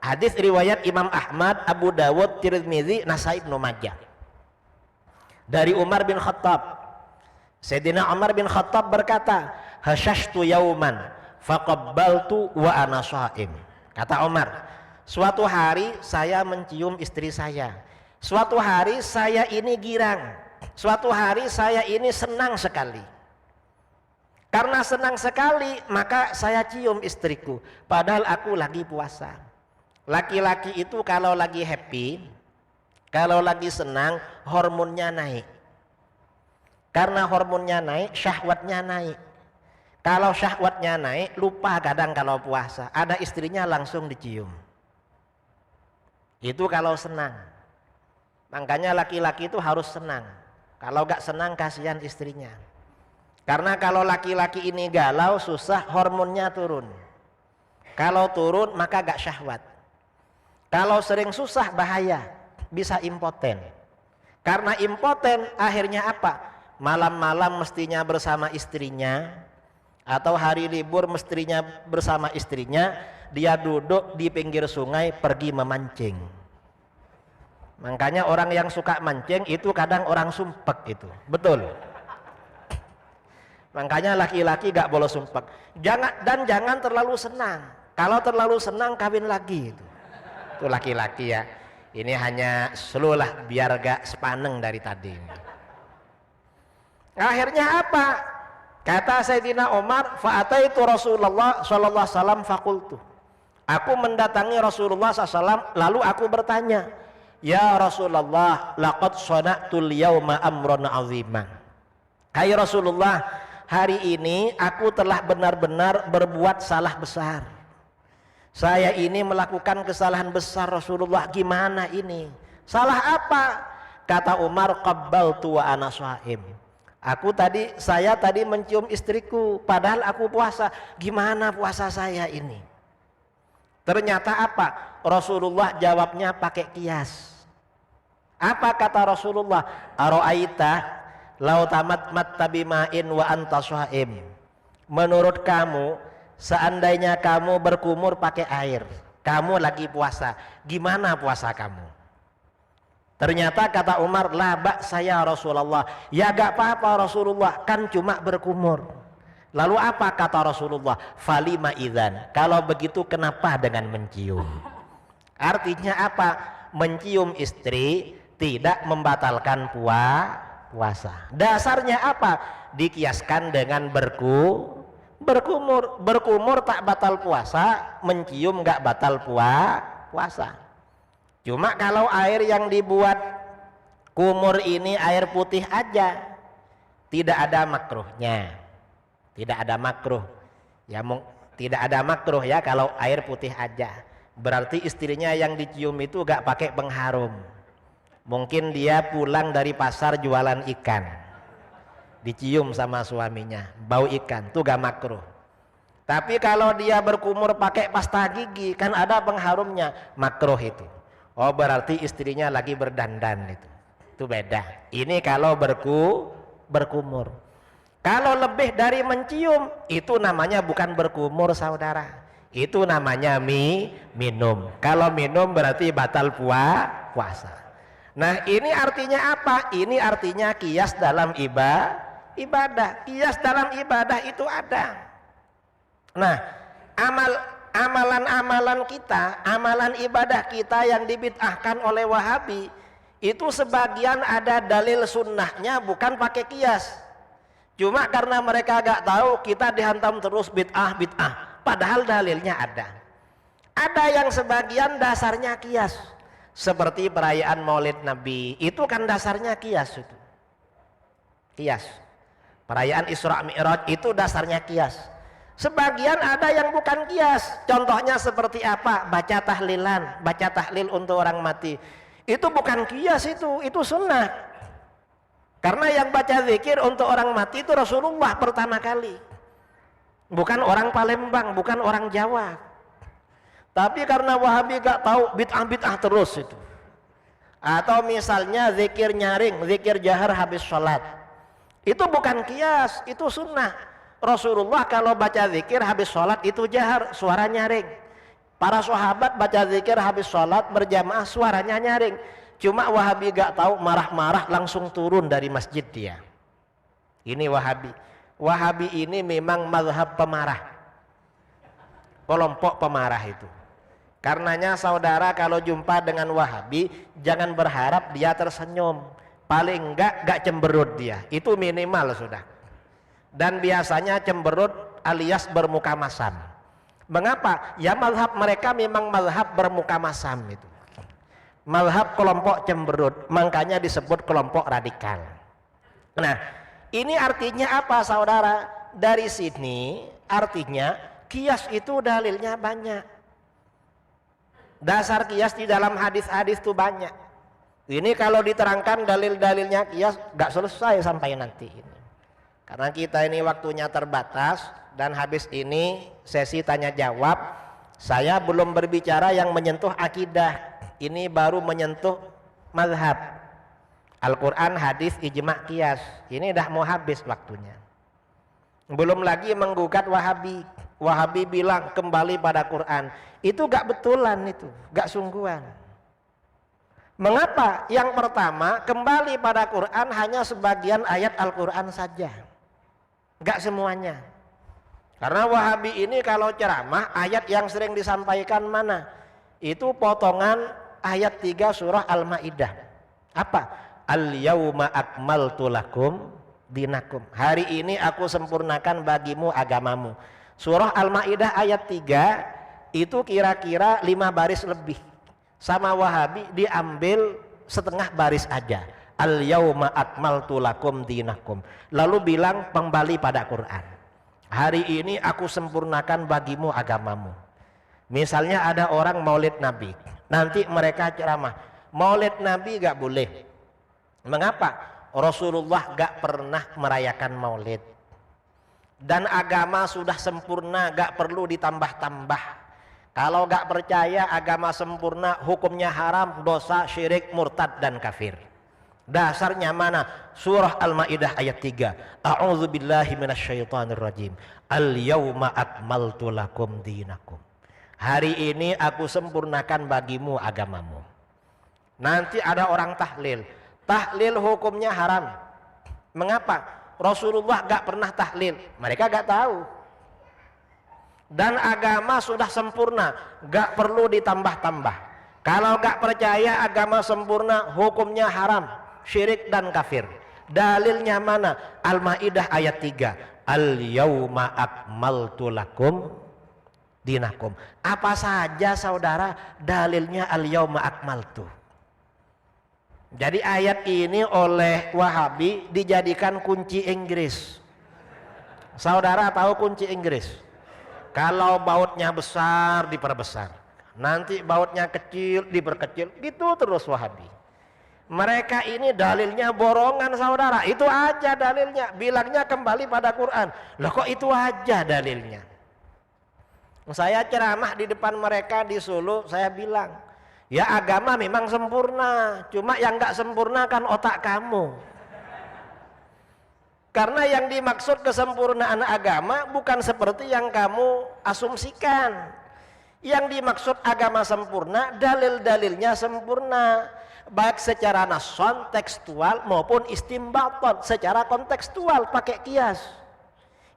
hadis riwayat Imam Ahmad, Abu Dawud, Tirmidzi, Nasai, Ibnu Majah. Dari Umar bin Khattab. Sayyidina Umar bin Khattab berkata, "Hasyashtu yauman faqabbaltu wa ana shaim." Kata Umar, suatu hari saya mencium istri saya. Suatu hari saya ini girang. Suatu hari saya ini senang sekali. Karena senang sekali, maka saya cium istriku, padahal aku lagi puasa. Laki-laki itu kalau lagi happy, kalau lagi senang, hormonnya naik. Karena hormonnya naik, syahwatnya naik. Kalau syahwatnya naik, lupa kadang kalau puasa, ada istrinya langsung dicium. Itu kalau senang. Makanya laki-laki itu harus senang. Kalau gak senang, kasihan istrinya. Karena kalau laki-laki ini galau, susah, hormonnya turun. Kalau turun, maka gak syahwat. Kalau sering susah, bahaya, bisa impoten. Karena impoten, akhirnya apa? Malam-malam mestinya bersama istrinya, atau hari libur mestinya bersama istrinya, dia duduk di pinggir sungai pergi memancing. Makanya orang yang suka mancing itu kadang orang sumpek itu, betul. Makanya laki-laki gak boleh sumpek. Jangan terlalu senang. Kalau terlalu senang kawin lagi itu. Itu laki-laki ya. Ini hanya slow lah biar gak sepaneng dari tadi. Akhirnya apa? Kata Sayyidina Umar, fa'ataitu Rasulullah sallallahu alaihi wasallam faqultu. Aku mendatangi Rasulullah SAW, lalu aku bertanya, "Ya Rasulullah, laqad sana'tul yauma amran 'aziman." Hai Rasulullah, hari ini aku telah benar-benar berbuat salah besar. Saya ini melakukan kesalahan besar Rasulullah, gimana ini? Salah apa? Kata Umar, qabbaltu wa ana shaim. Saya tadi mencium istriku padahal aku puasa. Gimana puasa saya ini? Ternyata apa? Rasulullah jawabnya pakai kias. Apa kata Rasulullah? Ara'aita lau tamatmatta bima'in wa anta shaim. Menurut kamu, seandainya kamu berkumur pakai air, kamu lagi puasa, gimana puasa kamu? Ternyata kata Umar, labak saya Rasulullah. Ya gak apa-apa Rasulullah, kan cuma berkumur. Lalu apa kata Rasulullah? Falima idzan. Kalau begitu kenapa dengan mencium? Artinya apa? Mencium istri tidak membatalkan puasa. Dasarnya apa? Dikiaskan dengan berkumur. Berkumur tak batal puasa, mencium gak batal puasa. Cuma kalau air yang dibuat kumur ini air putih aja, tidak ada makruhnya. Tidak ada makruh. Ya tidak ada makruh ya kalau air putih aja. Berarti istrinya yang dicium itu gak pakai pengharum. Mungkin dia pulang dari pasar jualan ikan, dicium sama suaminya, bau ikan, itu gak makruh. Tapi kalau dia berkumur pakai pasta gigi, kan ada pengharumnya, makruh itu. Oh berarti istrinya lagi berdandan itu beda. Ini kalau berkumur. Kalau lebih dari mencium, itu namanya bukan berkumur saudara. Itu namanya minum. Kalau minum berarti batal puasa. Nah ini artinya apa? Ini artinya qiyas dalam ibadah. Qiyas dalam ibadah itu ada. Nah amalan-amalan kita, amalan ibadah kita yang dibid'ahkan oleh Wahabi, itu sebagian ada dalil sunnahnya, bukan pakai qiyas. Cuma karena mereka gak tahu, kita dihantam terus bid'ah. Padahal dalilnya ada. Ada yang sebagian dasarnya qiyas. Seperti perayaan Maulid Nabi, itu kan dasarnya qiyas itu. Qiyas. Perayaan Isra Mi'raj itu dasarnya qiyas. Sebagian ada yang bukan qiyas. Contohnya seperti apa? Baca tahlilan, baca tahlil untuk orang mati. Itu bukan qiyas itu sunnah. Karena yang baca zikir untuk orang mati itu Rasulullah pertama kali. Bukan orang Palembang, bukan orang Jawa. Tapi karena Wahabi gak tahu, bid'ah terus itu. Atau misalnya zikir nyaring, zikir jahar habis sholat. Itu bukan qiyas, itu sunnah. Rasulullah kalau baca zikir habis sholat itu jahar, suara nyaring. Para sahabat baca zikir habis sholat berjamaah, suaranya nyaring. Cuma Wahabi gak tahu, marah-marah langsung turun dari masjid dia. Ini Wahabi. Wahabi ini memang mazhab pemarah, kelompok pemarah itu. Karenanya saudara kalau jumpa dengan Wahabi, jangan berharap dia tersenyum. Paling enggak cemberut dia, itu minimal sudah. Dan biasanya cemberut alias bermuka masam. Mengapa? Ya mazhab mereka memang mazhab bermuka masam itu. Mazhab kelompok cemberut, makanya disebut kelompok radikal. Nah, ini artinya apa saudara? Dari sini artinya qiyas itu dalilnya banyak. Dasar qiyas di dalam hadis-hadis itu banyak. Ini kalau diterangkan dalil-dalilnya qiyas gak selesai sampai nanti ini. Karena kita ini waktunya terbatas dan habis ini sesi tanya jawab. Saya belum berbicara yang menyentuh akidah. Ini baru menyentuh mazhab. Al-Quran, hadis, ijma' qiyas. Ini dah mau habis waktunya. Belum lagi menggugat Wahabi. Wahabi bilang kembali pada Quran. Itu gak betulan itu, gak sungguhan. Mengapa? Yang pertama, kembali pada Quran hanya sebagian ayat Al-Quran saja. Gak semuanya. Karena Wahabi ini kalau ceramah, ayat yang sering disampaikan mana? Itu potongan ayat 3 surah Al-Ma'idah. Apa? Al-yawma akmaltu lakum dinakum. Hari ini aku sempurnakan bagimu agamamu. Surah Al-Ma'idah ayat 3 itu kira-kira 5 baris lebih. Sama Wahabi diambil setengah baris aja. Al-yawma akmaltu lakum dinakum. Lalu bilang kembali pada Quran. Hari ini aku sempurnakan bagimu agamamu. Misalnya ada orang maulid Nabi. Nanti mereka ceramah. Maulid Nabi gak boleh. Mengapa? Rasulullah gak pernah merayakan maulid. Dan agama sudah sempurna, gak perlu ditambah-tambah. Kalau gak percaya agama sempurna, hukumnya haram, dosa, syirik, murtad, dan kafir. Dasarnya mana? Surah Al-Ma'idah ayat 3. A'udzubillahi minasyaitonirrajim. Al-yawma akmaltu lakum dinakum. Hari ini aku sempurnakan bagimu agamamu. Nanti ada orang tahlil. Tahlil hukumnya haram. Mengapa? Rasulullah gak pernah tahlil. Mereka gak tahu. Dan agama sudah sempurna, gak perlu ditambah-tambah. Kalau gak percaya agama sempurna, hukumnya haram, syirik dan kafir. Dalilnya mana? Al-Ma'idah ayat 3. Al-yawma akmaltu lakum dinakum. Apa saja saudara dalilnya al-yawma akmaltu. Jadi ayat ini oleh Wahabi dijadikan kunci Inggris. Saudara tahu kunci Inggris? Kalau bautnya besar diperbesar, nanti bautnya kecil diperkecil, gitu terus Wahabi. Mereka ini dalilnya borongan saudara, itu aja dalilnya, bilangnya kembali pada Quran. Loh kok itu aja dalilnya? Saya ceramah di depan mereka di Solo, saya bilang, ya agama memang sempurna, cuma yang gak sempurna kan otak kamu. Karena yang dimaksud kesempurnaan agama bukan seperti yang kamu asumsikan. Yang dimaksud agama sempurna, dalil-dalilnya sempurna, baik secara nason, tekstual maupun istimbaton, secara kontekstual pakai kias.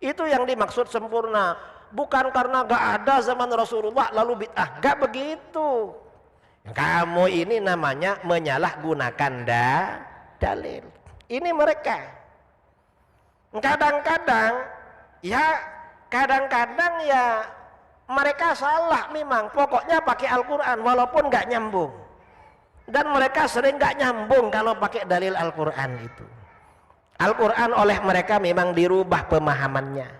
Itu yang dimaksud sempurna, bukan karena gak ada zaman Rasulullah lalu bid'ah, gak begitu. Kamu ini namanya menyalahgunakan dalil. Ini mereka. Kadang-kadang ya mereka salah memang, pokoknya pakai Al-Quran walaupun gak nyambung. Dan mereka sering gak nyambung kalau pakai dalil Al-Quran itu. Al-Quran oleh mereka memang dirubah pemahamannya.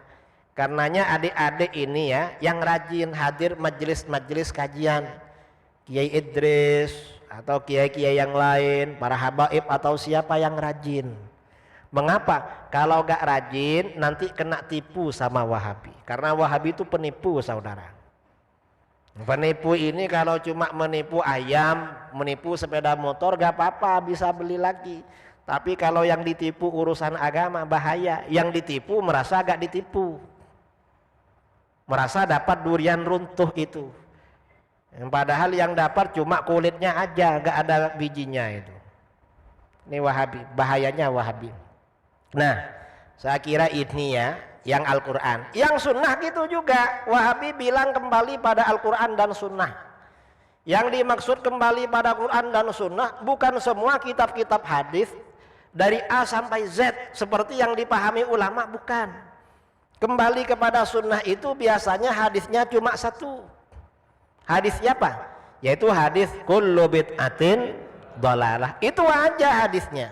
Karenanya adik-adik ini ya, yang rajin hadir majelis-majelis kajian, Kiai Idris atau kiai-kiai yang lain, para habaib atau siapa yang rajin. Mengapa? Kalau gak rajin nanti kena tipu sama Wahabi. Karena Wahabi itu penipu saudara. Penipu ini kalau cuma menipu ayam, menipu sepeda motor gak apa-apa, bisa beli lagi. Tapi kalau yang ditipu urusan agama bahaya. Yang ditipu merasa gak ditipu, merasa dapat durian runtuh itu. Padahal yang dapat cuma kulitnya aja, gak ada bijinya itu. Ini Wahabi, bahayanya Wahabi. Nah, saya kira ini ya yang Al-Quran. Yang sunnah gitu juga, Wahabi bilang kembali pada Al-Quran dan sunnah. Yang dimaksud kembali pada Quran dan sunnah bukan semua kitab-kitab hadis dari A sampai Z seperti yang dipahami ulama, bukan. Kembali kepada sunnah itu biasanya hadisnya cuma satu. Hadis siapa? Yaitu hadis kullu bid'atin dhalalah. Itu aja hadisnya.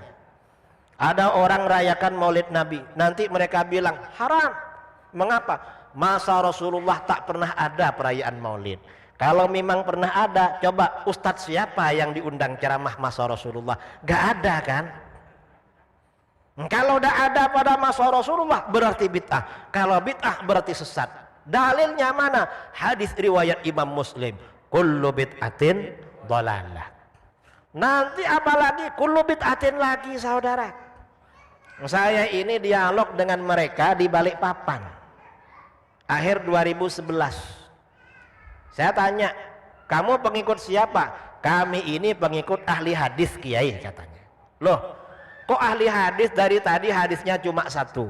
Ada orang rayakan maulid Nabi, nanti mereka bilang haram. Mengapa? Masa Rasulullah tak pernah ada perayaan maulid. Kalau memang pernah ada, coba ustadz siapa yang diundang ceramah masa Rasulullah? Gak ada kan? Kalau udah ada pada masa Rasulullah berarti bid'ah. Kalau bid'ah berarti sesat. Dalilnya mana? Hadis riwayat Imam Muslim, kullu bid'atin dhalalah. Nanti apalagi kullu bid'atin lagi saudara. Saya ini dialog dengan mereka di Balikpapan akhir 2011. Saya tanya, kamu pengikut siapa? Kami ini pengikut ahli hadis Kiai, katanya. Loh, kok ahli hadis dari tadi hadisnya cuma satu,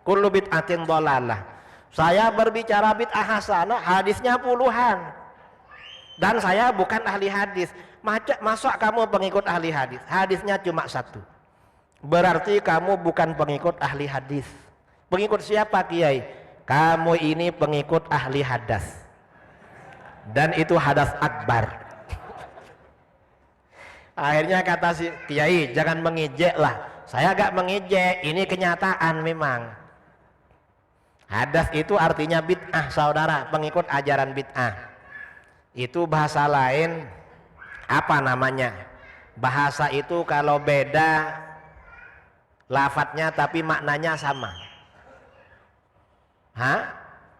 kullu bid'atin dhalalah. Saya berbicara bid'ah hasanah, hadisnya puluhan. Dan saya bukan ahli hadis. Masa kamu pengikut ahli hadis? Hadisnya cuma satu. Berarti kamu bukan pengikut ahli hadis. Pengikut siapa Kiai? Kamu ini pengikut ahli hadas. Dan itu hadas akbar. Akhirnya kata si Kiai, jangan mengejek lah. Saya gak mengejek, ini kenyataan memang. Hadas itu artinya bid'ah saudara, pengikut ajaran bid'ah. Itu bahasa lain, apa namanya? Bahasa itu kalau beda lafadznya tapi maknanya sama.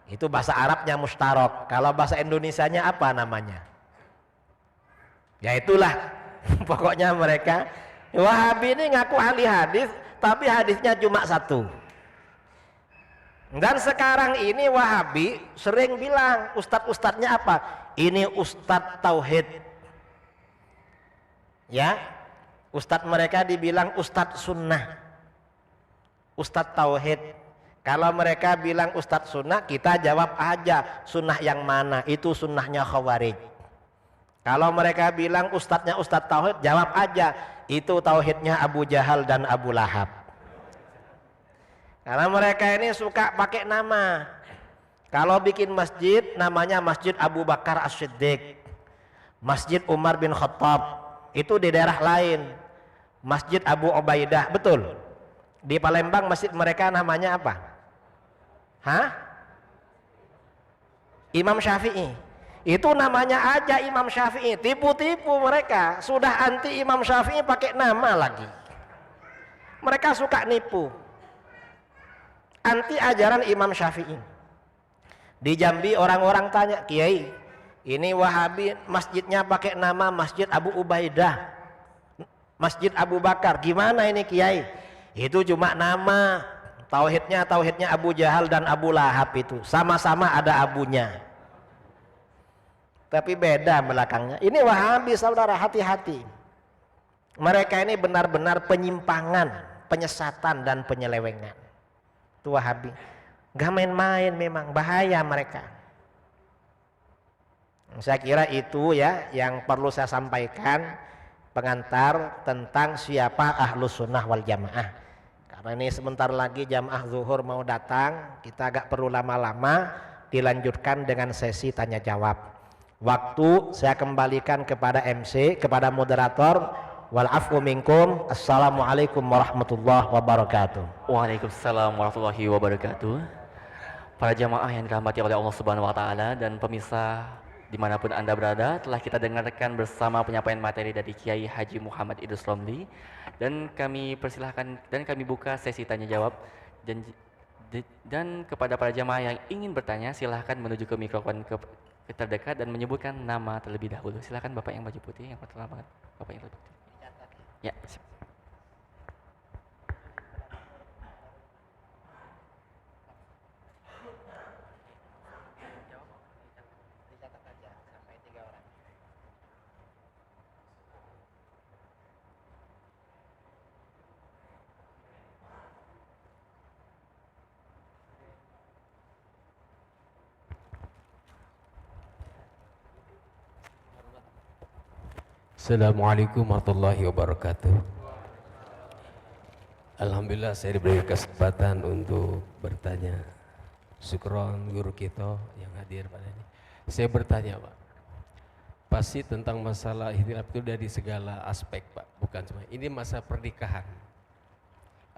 Itu bahasa Arabnya mustarok. Kalau bahasa Indonesianya apa namanya? Ya itulah. Pokoknya mereka Wahabi ini ngaku ahli hadis, tapi hadisnya cuma satu. Dan sekarang ini Wahabi sering bilang ustadz-ustadznya apa? Ini ustadz tauhid. Ya, ustadz mereka dibilang ustadz sunnah, ustadz tauhid. Kalau mereka bilang ustadz sunnah, kita jawab aja sunnah yang mana? Itu sunnahnya Khawarij. Kalau mereka bilang ustadznya ustadz tauhid, jawab aja itu tauhidnya Abu Jahal dan Abu Lahab. Karena mereka ini suka pakai nama. Kalau bikin masjid namanya Masjid Abu Bakar As-Siddiq, Masjid Umar bin Khattab. Itu di daerah lain Masjid Abu Ubaidah, betul. Di Palembang masjid mereka namanya apa? Imam Syafi'i. Itu namanya aja Imam Syafi'i, tipu-tipu mereka. Sudah anti Imam Syafi'i pakai nama lagi. Mereka suka nipu. Anti ajaran Imam Syafi'i. Di Jambi orang-orang tanya, Kiai, ini Wahabi masjidnya pakai nama Masjid Abu Ubaidah, Masjid Abu Bakar, gimana ini Kiai? Itu cuma nama, tauhidnya Abu Jahal dan Abu Lahab, itu sama-sama ada abunya, tapi beda belakangnya. Ini Wahabi saudara, hati-hati. Mereka ini benar-benar penyimpangan, penyesatan dan penyelewengan. Itu Wahabi, gak main-main, memang bahaya mereka. Saya kira itu ya yang perlu saya sampaikan pengantar tentang siapa Ahlus Sunnah wal Jamaah. Karena ini sebentar lagi jamaah zuhur mau datang, kita agak perlu lama-lama, dilanjutkan dengan sesi tanya jawab. Waktu saya kembalikan kepada MC, kepada moderator. Wal afu minkum. Assalamualaikum warahmatullahi wabarakatuh. Waalaikumsalam warahmatullahi wabarakatuh. Para jamaah yang dirahmati oleh Allah Subhanahu wa taala dan pemirsa dimanapun Anda berada, telah kita dengarkan bersama penyampaian materi dari Kiai Haji Muhammad Idrus Romli, dan kami persilahkan dan kami buka sesi tanya jawab, dan kepada para jamaah yang ingin bertanya silahkan menuju ke mikrofon terdekat dan menyebutkan nama terlebih dahulu. Silahkan Bapak yang baju putih, yang pertama banget, Bapak yang baju putih. Ya, siap. Assalamualaikum warahmatullahi wabarakatuh. Alhamdulillah saya diberi kesempatan untuk bertanya. Syukron guru kita yang hadir pada ini. Saya bertanya Pak, pasti tentang masalah ikhtilaf itu dari segala aspek Pak, bukan cuma ini masa pernikahan.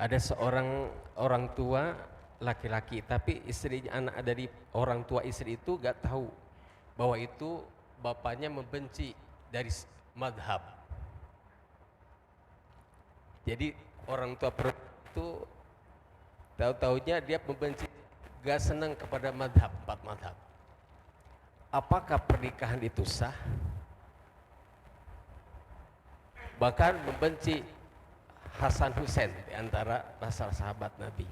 Ada seorang orang tua laki-laki, tapi istrinya, anak dari orang tua istri itu gak tahu bahwa itu bapaknya membenci dari madhab. Jadi orang tua itu tahu-tahunya dia membenci, gak senang kepada madhab, 4 madhab. Apakah pernikahan itu sah? Bahkan membenci Hasan Hussein di antara sahabat Nabi.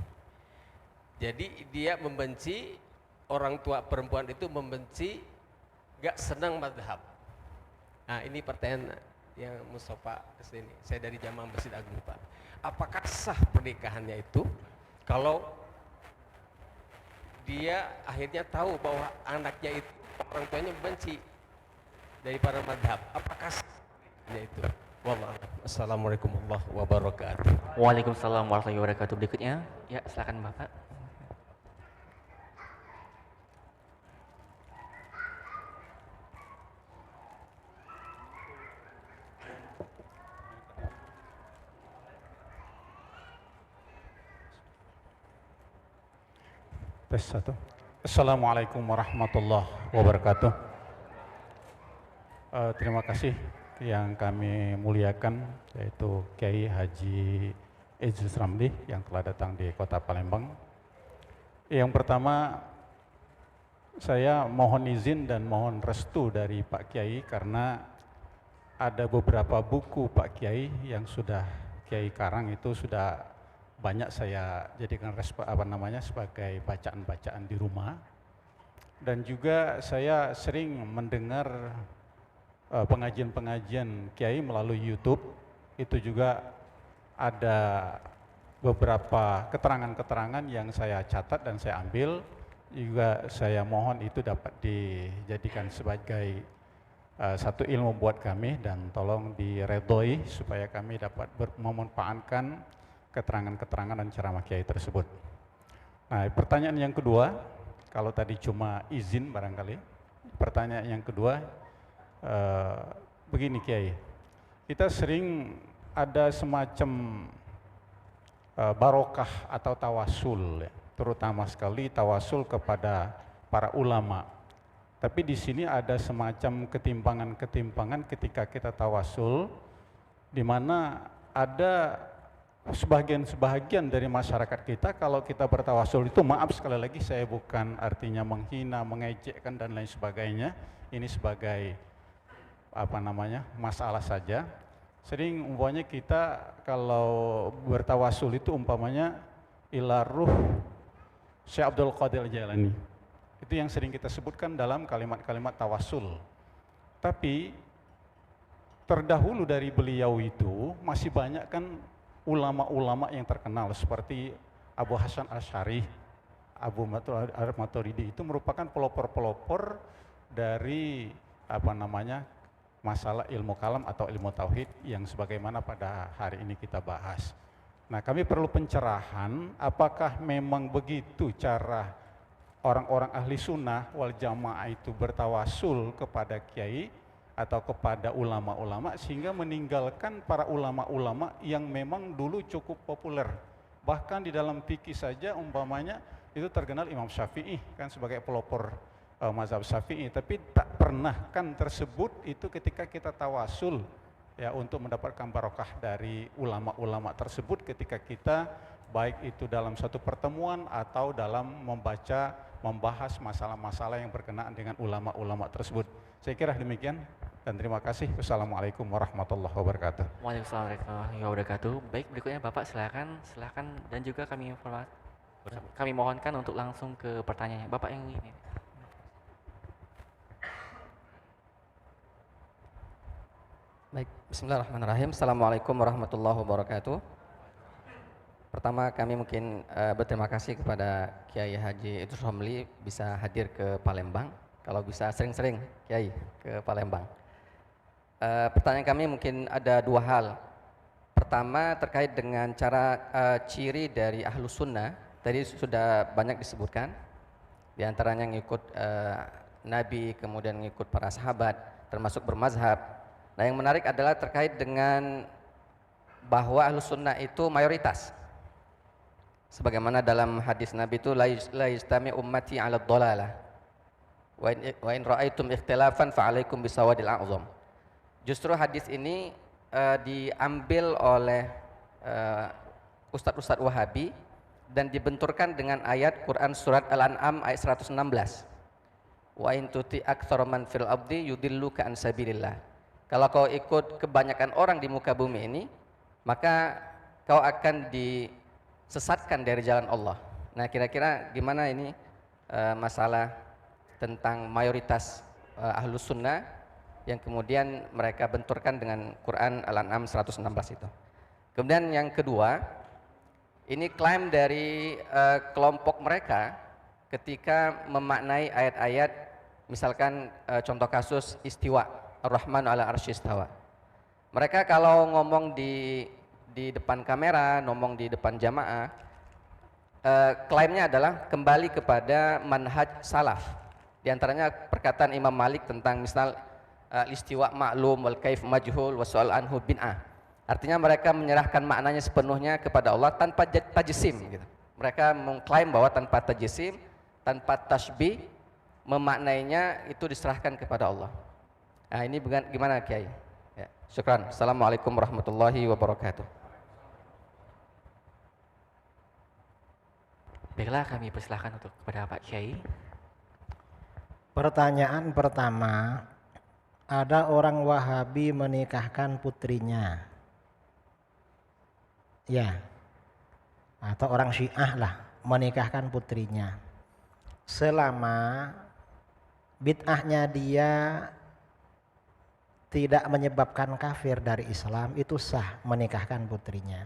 Jadi dia membenci, orang tua perempuan itu membenci, gak senang madhab. Nah ini pertanyaan yang Mustafa kesini, saya dari Jamaah Masjid Agung Pak. Apakah sah pernikahannya itu kalau dia akhirnya tahu bahwa anaknya itu orang tuanya benci dari para madhab? Apakah sah pernikahannya itu? Wallahualam. Assalamualaikum warahmatullahi wabarakatuh. Waalaikumsalam warahmatullahi wabarakatuh. Berikutnya, ya silakan Bapak. Tes 1. Assalamualaikum warahmatullahi wabarakatuh. Terima kasih yang kami muliakan, yaitu Kiai Haji Idrus Romli yang telah datang di Kota Palembang. Yang pertama, saya mohon izin dan mohon restu dari Pak Kiai karena ada beberapa buku Pak Kiai yang sudah Kiai karang itu sudah banyak saya jadikan sebagai bacaan-bacaan di rumah, dan juga saya sering mendengar pengajian-pengajian Kiai melalui YouTube. Itu juga ada beberapa keterangan-keterangan yang saya catat dan saya ambil, juga saya mohon itu dapat dijadikan sebagai satu ilmu buat kami dan tolong diredoi supaya kami dapat memanfaatkan keterangan-keterangan dan ceramah Kiai tersebut. Nah, pertanyaan yang kedua, kalau tadi cuma izin barangkali, pertanyaan yang kedua begini Kiai, kita sering ada semacam barokah atau tawasul, terutama sekali tawasul kepada para ulama. Tapi di sini ada semacam ketimpangan-ketimpangan ketika kita tawasul, di mana ada sebagian dari masyarakat kita kalau kita bertawasul itu, maaf sekali lagi saya bukan artinya menghina, mengejekkan dan lain sebagainya, ini sebagai masalah saja. Sering umpamanya kita kalau bertawasul itu umpamanya ila ruh Syekh Abdul Qadir Jailani. Itu yang sering kita sebutkan dalam kalimat-kalimat tawasul. Tapi terdahulu dari beliau itu masih banyak kan ulama-ulama yang terkenal seperti Abu Hasan Asy'ari, Abu Maturidi, itu merupakan pelopor-pelopor dari masalah ilmu kalam atau ilmu tauhid yang sebagaimana pada hari ini kita bahas. Nah, kami perlu pencerahan apakah memang begitu cara orang-orang ahli sunnah wal jamaah itu bertawasul kepada kiai atau kepada ulama-ulama sehingga meninggalkan para ulama-ulama yang memang dulu cukup populer. Bahkan di dalam fikih saja umpamanya itu terkenal Imam Syafi'i kan sebagai pelopor mazhab Syafi'i, tapi tak pernah kan tersebut itu ketika kita tawasul ya untuk mendapatkan barokah dari ulama-ulama tersebut ketika kita baik itu dalam satu pertemuan atau dalam membahas masalah-masalah yang berkenaan dengan ulama-ulama tersebut. Saya kira demikian dan terima kasih. Wassalamualaikum warahmatullahi wabarakatuh. Waalaikumsalam warahmatullahi wabarakatuh. Baik, berikutnya Bapak silakan dan juga kami mohonkan untuk langsung ke pertanyaannya. Bapak yang ini. Baik, bismillahirrahmanirrahim. Assalamualaikum warahmatullahi wabarakatuh. Pertama kami mungkin berterima kasih kepada Kiai Haji Idrus Ramli bisa hadir ke Palembang. Kalau bisa sering-sering Kiai ke Palembang. Pertanyaan kami mungkin ada dua hal. Pertama terkait dengan cara ciri dari Ahlus Sunnah. Tadi sudah banyak disebutkan. Di antaranya ngikut Nabi, kemudian ngikut para sahabat, termasuk bermazhab. Nah, yang menarik adalah terkait dengan bahwa Ahlus Sunnah itu mayoritas. Sebagaimana dalam hadis Nabi itu la yastami ummati 'ala dhalalah. Wa in ra'aitum ikhtilafan fa'alaikum bisawadil a'zam. Justru hadis ini diambil oleh ustadz-ustadz Wahabi dan dibenturkan dengan ayat Quran surat Al-An'am ayat 116. Wa in tuti aktsara man fil ardi yudilluka an sabilillah. Kalau kau ikut kebanyakan orang di muka bumi ini, maka kau akan disesatkan dari jalan Allah. Nah, kira-kira gimana ini masalah tentang mayoritas Ahlus Sunnah yang kemudian mereka benturkan dengan Quran Al-An'am 116 itu. Kemudian yang kedua, ini klaim dari kelompok mereka ketika memaknai ayat-ayat, misalkan contoh kasus istiwa, Ar-Rahman ala arsy istawa. Mereka kalau ngomong di depan kamera, ngomong di depan jamaah, klaimnya adalah kembali kepada manhaj salaf. Di antaranya perkataan Imam Malik tentang misal istiwa maklum wal kaif majhul wa su'al anhu bin'ah. Artinya mereka menyerahkan maknanya sepenuhnya kepada Allah tanpa tajsim gitu. Mereka mengklaim bahwa tanpa tajsim, tanpa tasbih, memaknainya itu diserahkan kepada Allah. Nah, ini gimana Kiai? Ya, syukran. Assalamualaikum warahmatullahi wabarakatuh. Baiklah, kami persilahkan untuk kepada Pak Kiai. Pertanyaan pertama, ada orang Wahabi menikahkan putrinya. Ya. Atau orang Syiah lah menikahkan putrinya. Selama bid'ahnya dia tidak menyebabkan kafir dari Islam, itu sah menikahkan putrinya.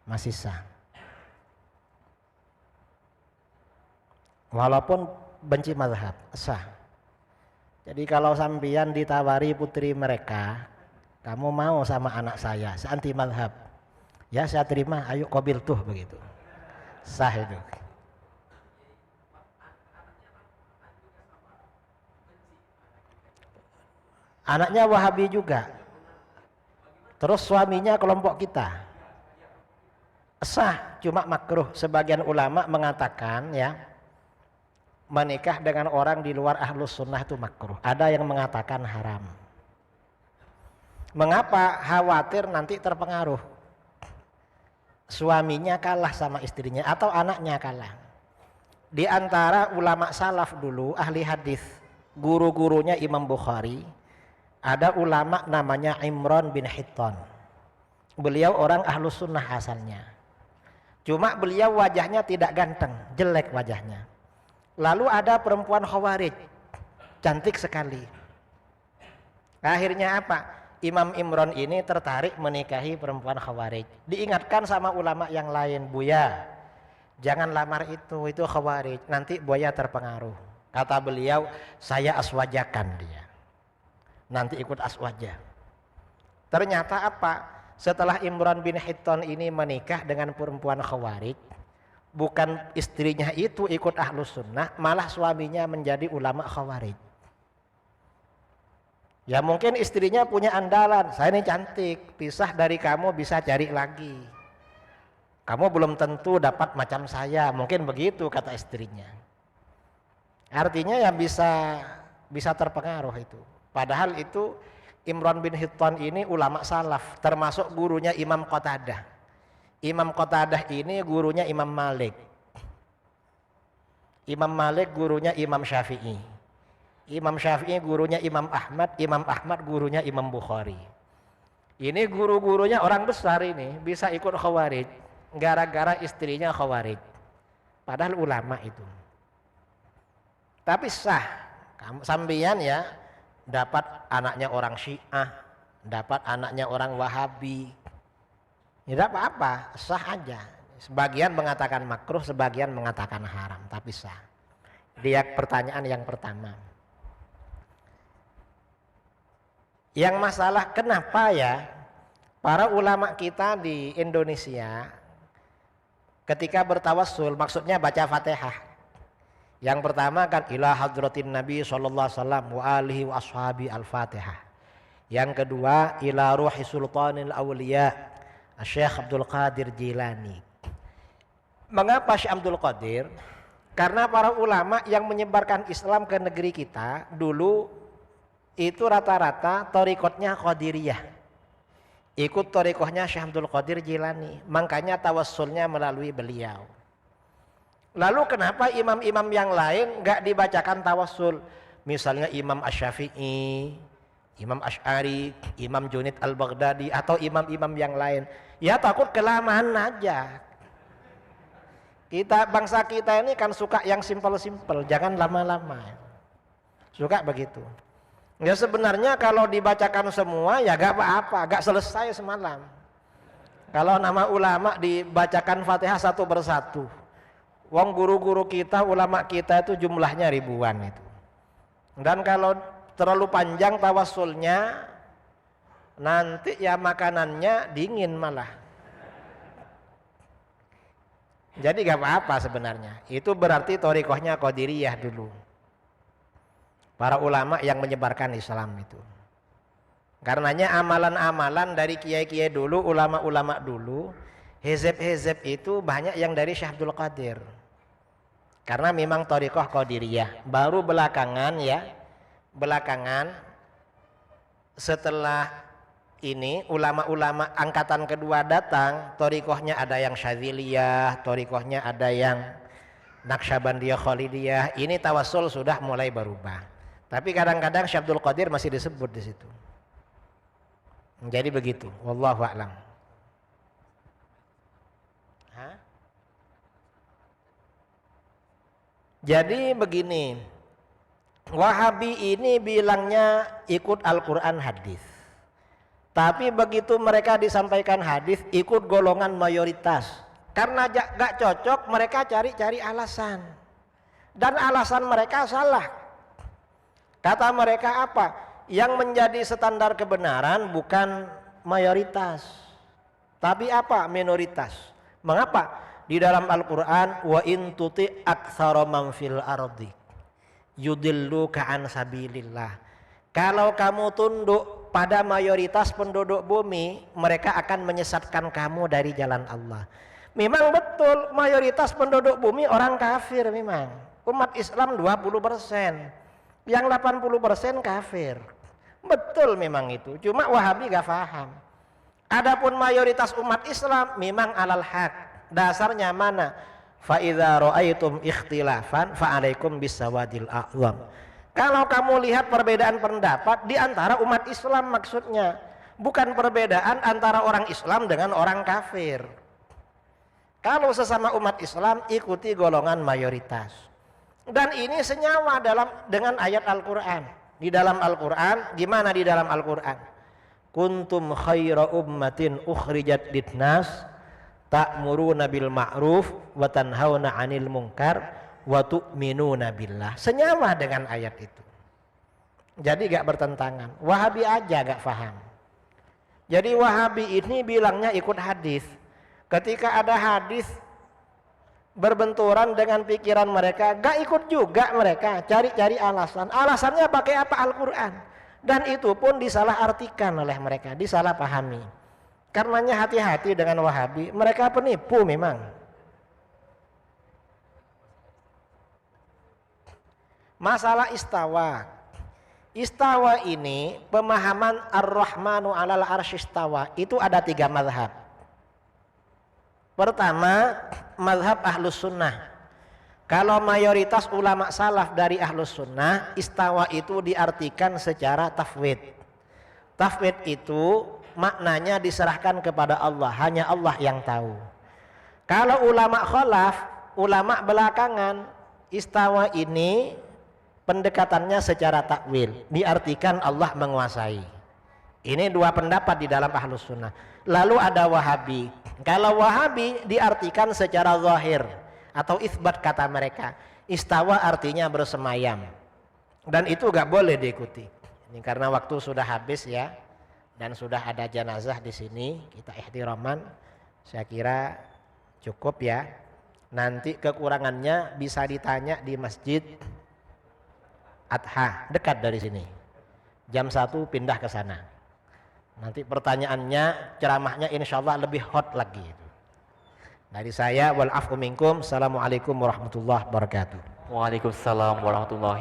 Masih sah. Walaupun benci mazhab, sah. Jadi kalau sampean ditawari putri mereka, kamu mau sama anak saya, anti mazhab, ya saya terima, ayo qabil tuh, begitu. Sah itu. Anaknya Wahabi juga. Terus suaminya kelompok kita. Sah, cuma makruh. Sebagian ulama mengatakan ya, menikah dengan orang di luar ahlus sunnah itu makruh. Ada yang mengatakan haram. Mengapa? Khawatir nanti terpengaruh. Suaminya kalah sama istrinya atau anaknya kalah. Di antara ulama salaf dulu, ahli hadis, guru-gurunya Imam Bukhari, ada ulama namanya Imran bin Hittan. Beliau orang ahlus sunnah asalnya. Cuma beliau wajahnya tidak ganteng, jelek wajahnya. Lalu ada perempuan Khawarij, cantik sekali. Akhirnya apa? Imam Imran ini tertarik menikahi perempuan Khawarij. Diingatkan sama ulama yang lain, Buya, jangan lamar itu Khawarij, nanti Buya terpengaruh. Kata beliau, saya aswajakan dia, nanti ikut aswaja. Ternyata apa? Setelah Imran bin Hittan ini menikah dengan perempuan Khawarij, bukan istrinya itu ikut ahlus sunnah, malah suaminya menjadi ulama Khawarij. Ya mungkin istrinya punya andalan, saya ini cantik, pisah dari kamu bisa cari lagi. Kamu belum tentu dapat macam saya, mungkin begitu kata istrinya. Artinya ya bisa terpengaruh itu. Padahal itu Imran bin Hittan ini ulama salaf, termasuk gurunya Imam Qatadah. Imam Qatadah ini gurunya Imam Malik. Imam Malik gurunya Imam Syafi'i. Imam Syafi'i gurunya Imam Ahmad, Imam Ahmad gurunya Imam Bukhari. Ini guru-gurunya orang besar ini, bisa ikut Khawarij gara-gara istrinya Khawarij. Padahal ulama itu. Tapi sah, sambian ya, dapat anaknya orang Syiah, dapat anaknya orang Wahabi. Tidak apa-apa, sah aja. Sebagian mengatakan makruh, sebagian mengatakan haram, tapi sah. Dia pertanyaan yang pertama. Yang masalah kenapa ya para ulama kita di Indonesia ketika bertawassul, maksudnya baca Fatihah. Yang pertama kan ila hadratin Nabi sallallahu alaihi wasallam wa alihi wa ashabi al-Fatihah. Yang kedua ila ruhi sultanil awliya Syekh Abdul Qadir Jilani. Mengapa Syekh Abdul Qadir? Karena para ulama yang menyebarkan Islam ke negeri kita dulu itu rata-rata thariqatnya Qadiriyah. Ikut thariqahnya Syekh Abdul Qadir Jilani. Makanya tawassulnya melalui beliau. Lalu kenapa imam-imam yang lain enggak dibacakan tawassul? Misalnya Imam Asy-Syafi'i, Imam Asy'ari, Imam Junaid Al-Baghdadi atau imam-imam yang lain. Ya takut kelamaan aja. Bangsa kita ini kan suka yang simpel-simpel, jangan lama-lama. Suka begitu. Ya sebenarnya kalau dibacakan semua ya gak apa-apa, gak selesai semalam. Kalau nama ulama dibacakan Fatihah satu persatu. Wong guru-guru kita, ulama kita itu jumlahnya ribuan itu. Dan kalau terlalu panjang tawassulnya, nanti ya makanannya dingin malah. Jadi gak apa-apa sebenarnya. Itu berarti thariqahnya Qadiriyah dulu. Para ulama yang menyebarkan Islam itu. Karenanya amalan-amalan dari kiai-kiai dulu, ulama-ulama dulu, hizib-hizib itu banyak yang dari Syekh Abdul Qadir. Karena memang thariqah Qadiriyah. Baru belakangan setelah ini ulama-ulama angkatan kedua datang, thariqahnya ada yang Syadziliyah, thariqahnya ada yang Naqsyabandiyah Khalidiyah. Ini tawassul sudah mulai berubah. Tapi kadang-kadang Syekh Abdul Qadir masih disebut di situ. Jadi begitu, wallahu a'lam. Jadi begini, Wahabi ini bilangnya ikut Al-Quran hadis. Tapi begitu mereka disampaikan hadis, ikut golongan mayoritas. Karena gak cocok, mereka cari-cari alasan. Dan alasan mereka salah. Kata mereka apa? Yang menjadi standar kebenaran bukan mayoritas, tapi apa? Minoritas. Mengapa? Di dalam Al-Quran, wa in tuti aktsara man fil ardi yudilluka an sabilillah. Kalau kamu tunduk pada mayoritas penduduk bumi, mereka akan menyesatkan kamu dari jalan Allah. Memang betul mayoritas penduduk bumi orang kafir memang. Umat Islam 20%, yang 80% kafir. Betul memang itu, cuma Wahabi gak paham. Adapun mayoritas umat Islam memang alal haq. Dasarnya mana? Fa idza ra'aitum ikhtilafan fa 'alaikum bisawadil a'zam. Kalau kamu lihat perbedaan pendapat di antara umat Islam maksudnya, bukan perbedaan antara orang Islam dengan orang kafir. Kalau sesama umat Islam ikuti golongan mayoritas. Dan ini senyawa dengan ayat Al-Qur'an. Di dalam Al-Qur'an, gimana di dalam Al-Qur'an? Kuntum khaira ummatin ukhrijat linnas ta'muruna bil ma'ruf wa tanhauna 'anil munkar wa tu'minuna billah. Senyawa dengan ayat itu. Jadi gak bertentangan. Wahabi aja gak paham. Jadi Wahabi ini bilangnya ikut hadis. Ketika ada hadis berbenturan dengan pikiran mereka, gak ikut juga mereka, cari-cari alasan. Alasannya pakai apa? Al-Qur'an. Dan itu pun disalahartikan oleh mereka, disalahpahami. Karenanya hati-hati dengan Wahabi, mereka penipu memang. Masalah istawa. Istawa ini pemahaman Ar-Rahmanu 'alal arsy istawa itu ada 3 mazhab. Pertama, mazhab Ahlus Sunnah. Kalau mayoritas ulama salaf dari Ahlus Sunnah, istawa itu diartikan secara tafwid. Tafwid itu maknanya diserahkan kepada Allah, hanya Allah yang tahu. Kalau ulama khalaf, ulama belakangan, istawa ini pendekatannya secara takwil, diartikan Allah menguasai. Ini 2 pendapat di dalam Ahlus Sunnah. Lalu ada Wahabi. Kalau Wahabi diartikan secara zahir atau isbat, kata mereka. Istawa artinya bersemayam. Dan itu gak boleh diikuti. Ini karena waktu sudah habis ya. Dan sudah ada jenazah di sini, kita ihtiraman. Saya kira cukup ya. Nanti kekurangannya bisa ditanya di Masjid Adha, dekat dari sini. Jam 1 pindah ke sana. Nanti pertanyaannya, ceramahnya insya Allah lebih hot lagi. Dari saya, wal afwu minkum. Assalamualaikum warahmatullahi wabarakatuh. Waalaikumsalam warahmatullahi